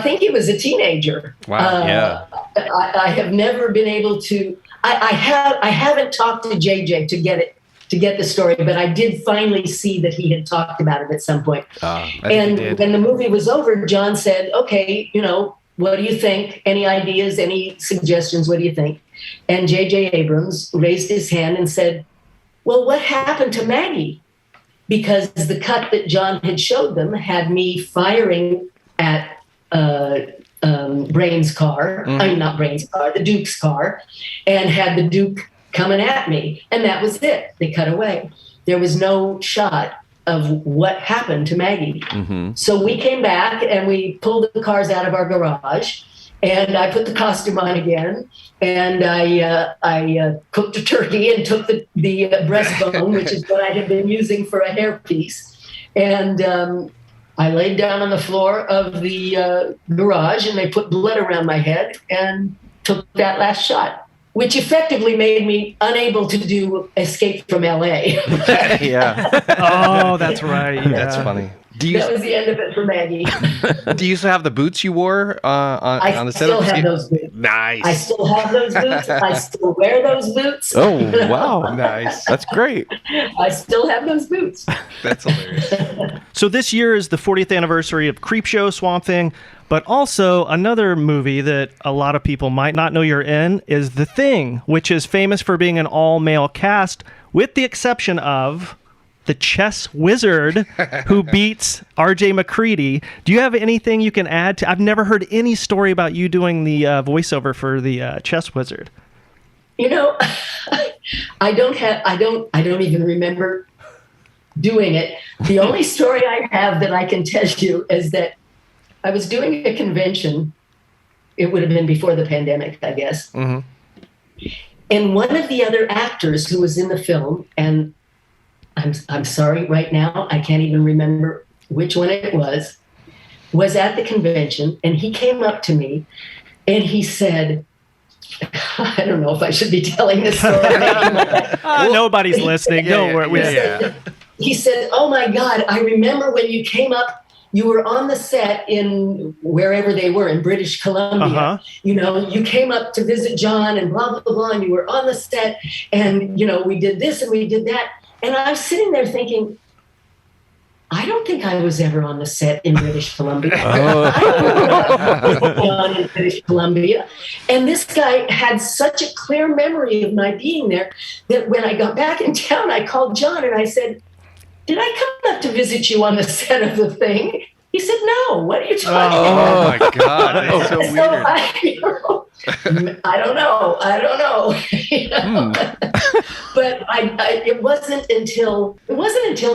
think he was a teenager. Wow. Yeah. I have never been able to. I haven't talked to JJ to get the story, but I did finally see that he had talked about it at some point. And when the movie was over, John said, "Okay, you know, what do you think? Any ideas? Any suggestions? What do you think?" And J.J. Abrams raised his hand and said, "Well, what happened to Maggie?" Because the cut that John had showed them had me firing at Brain's car. I mean, not Brain's car, the Duke's car, and had the Duke coming at me. And that was it. They cut away. There was no shot of what happened to Maggie. So we came back and we pulled the cars out of our garage, and I put the costume on again, and I cooked a turkey and took the breastbone, which is what I had been using for a hairpiece, and I laid down on the floor of the garage, and they put blood around my head and took that last shot, which effectively made me unable to do Escape from L.A. Yeah. Oh, that's right. Yeah. That's funny. That was the end of it for Maggie. Do you still have the boots you wore on the set? I still have those boots. Nice. I still have those boots. I still wear those boots. Oh, wow. Nice. That's great. I still have those boots. That's hilarious. So this year is the 40th anniversary of Creepshow, Swamp Thing, but also another movie that a lot of people might not know you're in is The Thing, which is famous for being an all-male cast, with the exception of the chess wizard who beats R.J. McCready. Do you have anything you can add to? I've never heard any story about you doing the voiceover for the chess wizard. You know, I don't even remember doing it. The only story I have that I can tell you is that I was doing a convention. It would have been before the pandemic, I guess. And one of the other actors who was in the film, and I'm sorry right now, I can't even remember which one it was at the convention, and he came up to me and he said, I don't know if I should be telling this story. Nobody's listening. Don't worry. he said, "Oh my God, I remember when you came up. You were on the set in wherever they were in British Columbia. You know, you came up to visit John and blah, blah, blah, and you were on the set and, you know, we did this and we did that." And I was sitting there thinking, I don't think I was ever on the set in British Columbia. I don't know John in British Columbia. And this guy had such a clear memory of my being there that when I got back in town, I called John and I said, "Did I come up to visit you on the set of the thing?" He said, "No, what are you talking about?" Oh my God, that's so weird. I don't know. You know? But it wasn't until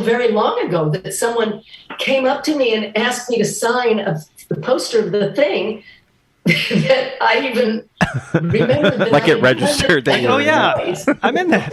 very long ago that someone came up to me and asked me to sign the poster of the thing that I even remember. That like it registered that oh yeah, I'm in that.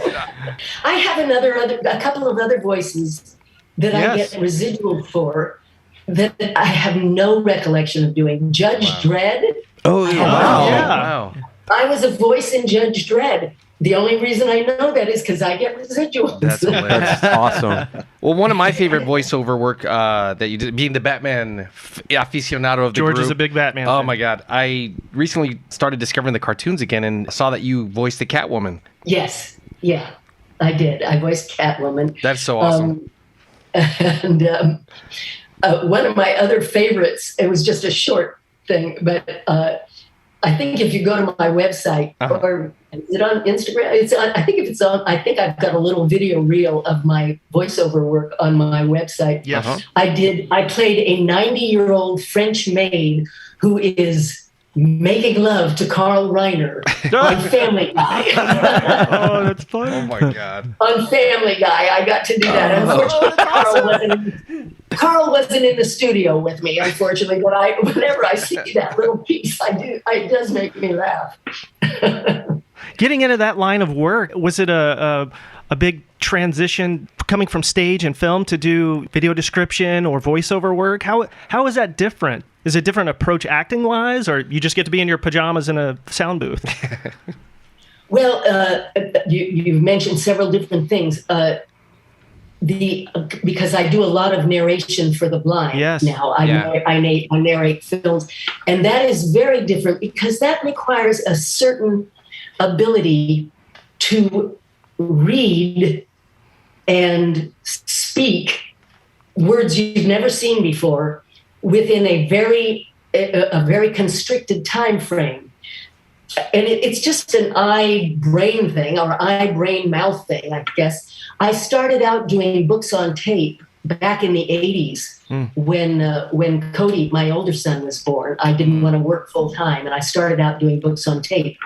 I have a couple of other voices that I get residual for that I have no recollection of doing. Judge Dredd. Oh, Wow. I was a voice in Judge Dredd. The only reason I know that is because I get residuals. That's hilarious. Awesome. Well, one of my favorite voiceover work that you did, being the Batman aficionado of the George group. is a big Batman Oh fan. my God. I recently started discovering the cartoons again and saw that you voiced the Catwoman. Yes. Yeah, I did. I voiced Catwoman. That's so awesome. And one of my other favorites, it was just a short thing, but I think if you go to my website, or is it on Instagram? I think I've got a little video reel of my voiceover work on my website. Yes. I played a 90-year-old French maid who is making love to Carl Reiner on Family Guy. Oh, that's funny. Oh my God. On Family Guy, I got to do that. Unfortunately, Carl wasn't in the studio with me, unfortunately, but whenever I see that little piece, it does make me laugh. Getting into that line of work, was it a big transition coming from stage and film to do video description or voiceover work? How is that different? Is it different approach acting wise, or you just get to be in your pajamas in a sound booth? Well, you've mentioned several different things. Because I do a lot of narration for the blind now. I narrate films, and that is very different because that requires a certain ability to read and speak words you've never seen before within a very constricted time frame. And it's just an eye-brain thing, or eye-brain-mouth thing, I guess. I started out doing books on tape back in the 80s when Cody, my older son, was born. I didn't want to work full-time, and I started out doing books on tape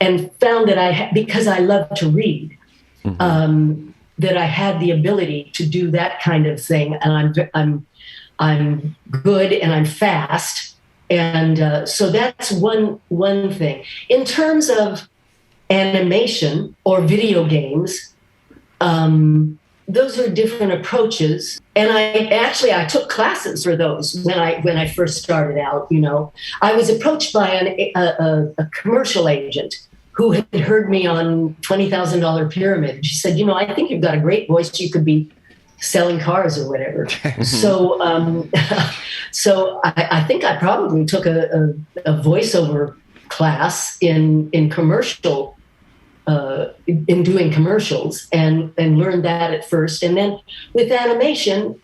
and found that because I love to read, that I had the ability to do that kind of thing, and I'm good and I'm fast. And so that's one thing. In terms of animation or video games, those are different approaches. And I took classes for those when I first started out. You know, I was approached by a commercial agent who had heard me on $20,000 Pyramid. She said, "I think you've got a great voice. You could be selling cars or whatever." So I think I probably took a voiceover class in commercial, in doing commercials, and learned that at first. And then with animation,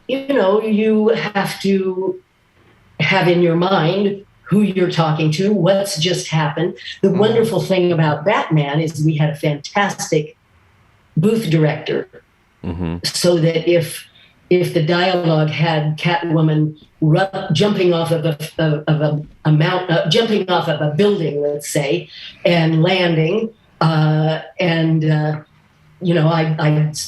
you have to have in your mind who you're talking to, what's just happened. The wonderful thing about Batman is we had a fantastic booth director. So that if the dialogue had Catwoman jumping off of a building, let's say, and landing, I'd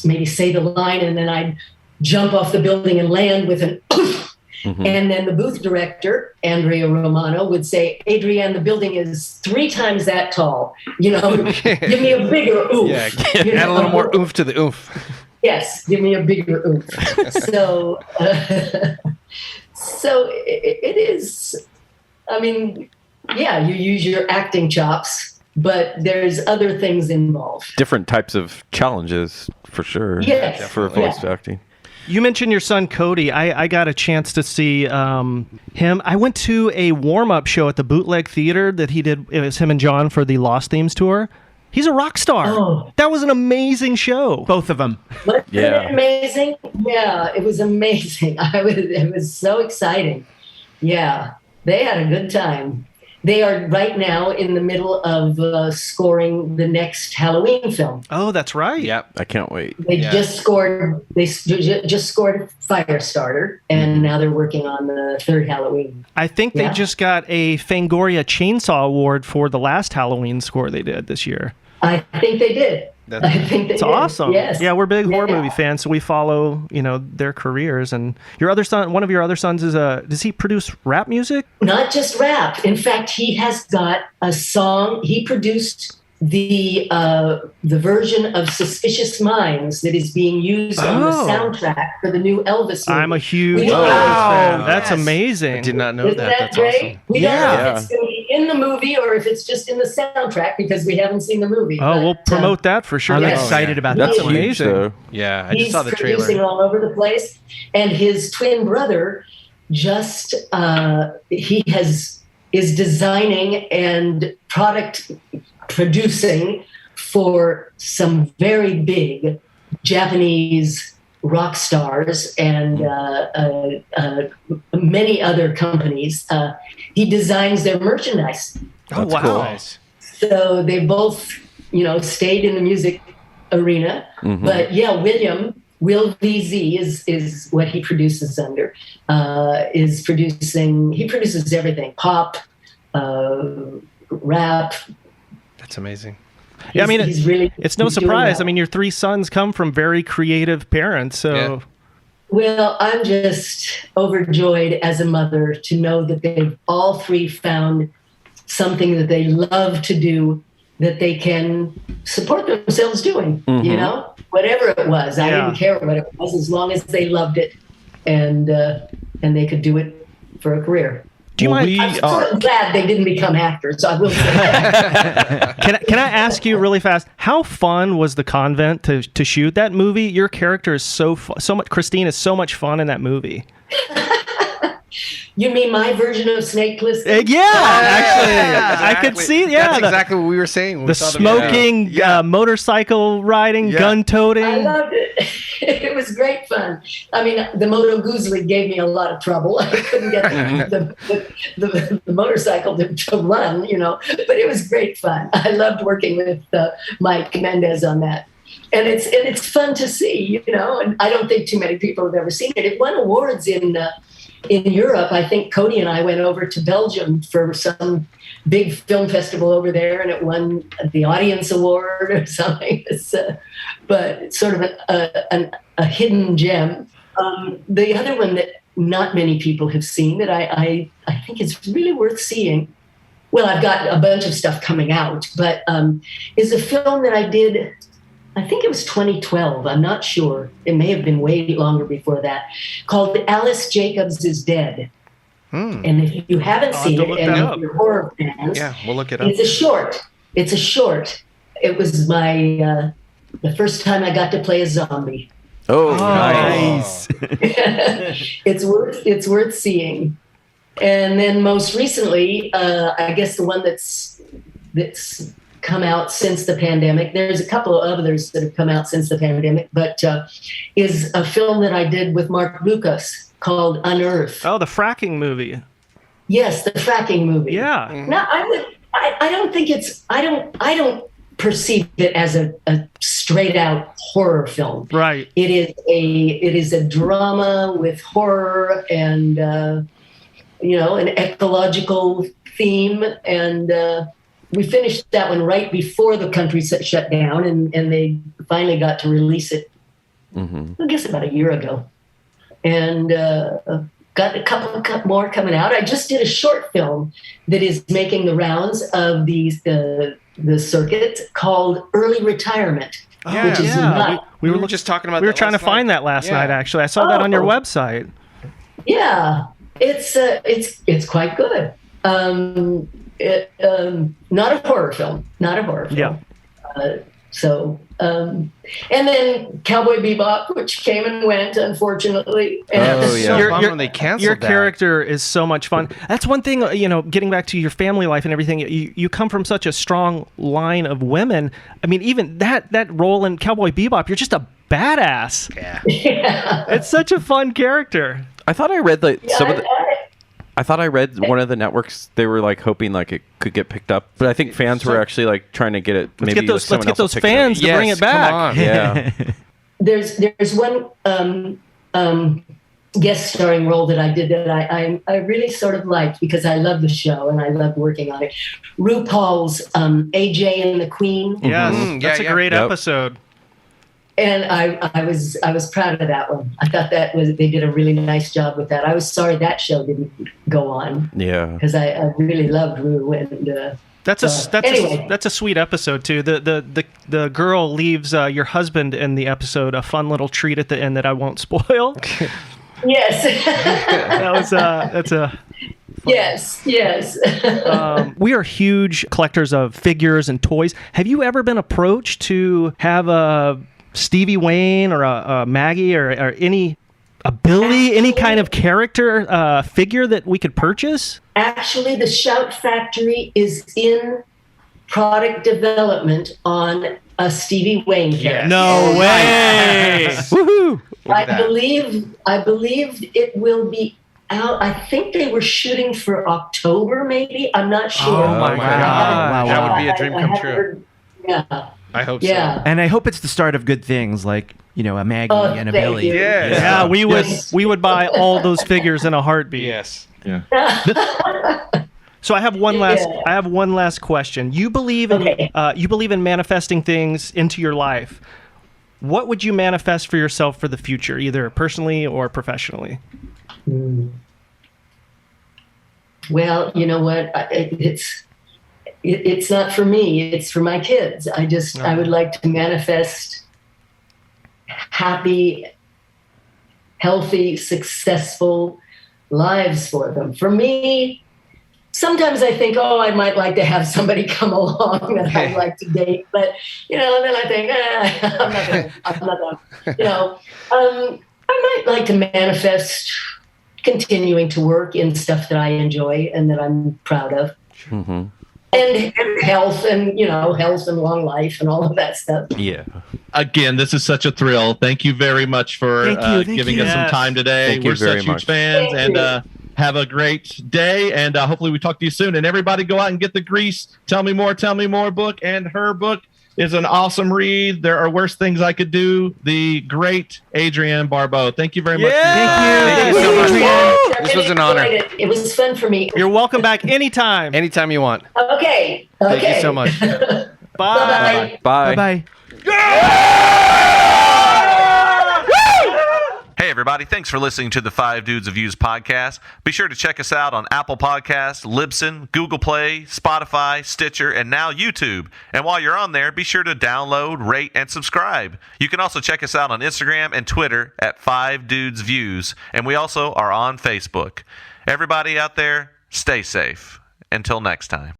maybe say the line, and then I'd jump off the building and land with an oof. And then the booth director, Andrea Romano, would say, "Adrienne, the building is 3 times that tall. Give me a bigger oof." Yeah, add a little more oomph to the oomph. Yes, give me a bigger oomph. So it is. I mean, you use your acting chops but there's other things involved. Different types of challenges for sure. Yes. For voice acting. You mentioned your son Cody. I got a chance to see him. I went to a warm-up show at the Bootleg Theater that he did. It was him and John for the Lost Themes tour. He's a rock star. Oh. That was an amazing show. Both of them. Wasn't it amazing? Yeah, it was amazing. It was so exciting. Yeah, they had a good time. They are right now in the middle of scoring the next Halloween film. Oh, that's right. Yep. I can't wait. They just scored. They just scored Firestarter, and now they're working on the third Halloween. I think they just got a Fangoria Chainsaw Award for the last Halloween score they did this year. I think they did. I think they It's did. awesome. Yes. Yeah, we're big horror movie fans, so we follow, their careers. And your other son, one of your other sons does he produce rap music? Not just rap. In fact, he has got a song. He produced the version of Suspicious Minds that is being used on the soundtrack for the new Elvis movie. I'm a huge Wow. Elvis fan. That's amazing. I did not know Isn't that. that That's great? awesome. We don't know if it's going to be in the movie or if it's just in the soundtrack because we haven't seen the movie. Oh, we'll promote that for sure. I'm Yes. excited about That's that. huge, though. Yeah, I just He's saw the producing trailer. all over the place, and his twin brother just is designing and product producing for some very big Japanese rock stars and many other companies. He designs their merchandise. Oh, That's wow. cool. Nice. So they both, stayed in the music arena. But yeah, Will VZ is what he produces under. He produces everything: pop, rap. That's amazing. Yeah, I mean, He's really, it's no he's doing surprise. well. I mean, your three sons come from very creative parents, so... Yeah. Well, I'm just overjoyed as a mother to know that they've all three found something that they love to do that they can support themselves doing, whatever it was. I didn't care what it was as long as they loved it and they could do it for a career. Do you mind? I'm sort of glad they didn't become actors. I will say that. Can I ask you really fast? How fun was the convent to shoot that movie? Your character is so much. Christine is so much fun in that movie. You mean my version of Snake Plissken? Actually, I could see. Yeah, That's exactly what we were saying. When the we saw smoking, motorcycle riding, gun toting. I loved it. It was great fun. I mean, the Moto Guzli gave me a lot of trouble. I couldn't get the motorcycle to run, but it was great fun. I loved working with Mike Mendez on that. And it's fun to see, and I don't think too many people have ever seen it. It won awards in Europe. I think Cody and I went over to Belgium for some big film festival over there, and it won the audience award or something. But it's sort of a hidden gem. The other one that not many people have seen that I think is really worth seeing, well, I've got a bunch of stuff coming out, but is a film that I did, I think it was 2012, I'm not sure. It may have been way longer before that, called Alice Jacobs is Dead. And if you haven't seen it, and if you're horror fans, we'll look it up. It's a short. It was my the first time I got to play a zombie. Oh, nice. It's worth seeing. And then most recently, I guess the one that's come out since the pandemic. There's a couple of others that have come out since the pandemic, but is a film that I did with Mark Lucas called Unearthed. Oh, the fracking movie. Yes, the fracking movie. Yeah. Now, I don't think it's. I don't perceive it as a straight out horror film. Right. It is a drama with horror and an ecological theme, and we finished that one right before the country shut down, and they finally got to release it. I guess about a year ago, and got a couple more coming out. I just did a short film that is making the rounds of the circuit called Early Retirement, which is not. We were just talking about. We were trying to find that last night. Actually, I saw that on your website. Yeah, it's quite good. not a horror film. Yeah. And then Cowboy Bebop, which came and went, unfortunately. And Oh, yeah. When they canceled Your that. character is so much fun. That's one thing, getting back to your family life and everything, you come from such a strong line of women. I mean, even that role in Cowboy Bebop, you're just a badass. Yeah. It's such a fun character. I thought I read I thought I read one of the networks. They were like hoping like it could get picked up, but I think fans were actually like trying to get it. Let's Maybe get those fans to bring it come back. on. Yeah. There's one guest starring role that I did that I really sort of liked because I love the show and I loved working on it. RuPaul's AJ and the Queen. Yes, Mhm. that's Yeah, a great Yep. episode. And I was proud of that one. I thought they did a really nice job with that. I was sorry that show didn't go on Yeah. because I really loved Rue and That's a sweet episode too. The girl leaves your husband in the episode a fun little treat at the end that I won't spoil. yes. That's a Yes. we are huge collectors of figures and toys. Have you ever been approached to have a Stevie Wayne or a Maggie or a Billy, any kind of character figure that we could purchase? Actually, the Shout Factory is in product development on a Stevie Wayne character. No way! Woohoo! I believe it will be out. I think they were shooting for October, maybe. I'm not sure. Oh my God. That would be a dream I come haven't true. heard- Yeah. I hope Yeah. And I hope it's the start of good things, like a Maggie Oh, and a thank Billy. you. Yes. Yeah, we would Yes. buy all those figures in a heartbeat. Yes. So I have one last question. You believe in manifesting things into your life. What would you manifest for yourself for the future, either personally or professionally? Well, you know what? It's not for me. It's for my kids. I would like to manifest happy, healthy, successful lives for them. For me, sometimes I think, I might like to have somebody come along that I'd like to date, but then I think, I'm not gonna. I might like to manifest continuing to work in stuff that I enjoy and that I'm proud of. Mm-hmm. And health and health and long life and all of that stuff. Yeah. Again, this is such a thrill. Thank you very much for Thank giving you. us some time today. Thank you We're very such much. huge fans, Thank and have a great day. And hopefully we talk to you soon. And everybody go out and get the Grease Tell Me More book. And her book is an awesome read. There are worse things I could do. The great Adrienne Barbeau. Thank you very much. Thank you so much. This was an honor. It was fun for me. You're welcome back anytime. Anytime you want. Okay. Thank you so much. Bye. Bye. Bye. Hey, everybody. Thanks for listening to the 5 Dudes of Views podcast. Be sure to check us out on Apple Podcasts, Libsyn, Google Play, Spotify, Stitcher, and now YouTube. And while you're on there, be sure to download, rate, and subscribe. You can also check us out on Instagram and Twitter at 5 Dudes Views. And we also are on Facebook. Everybody out there, stay safe. Until next time.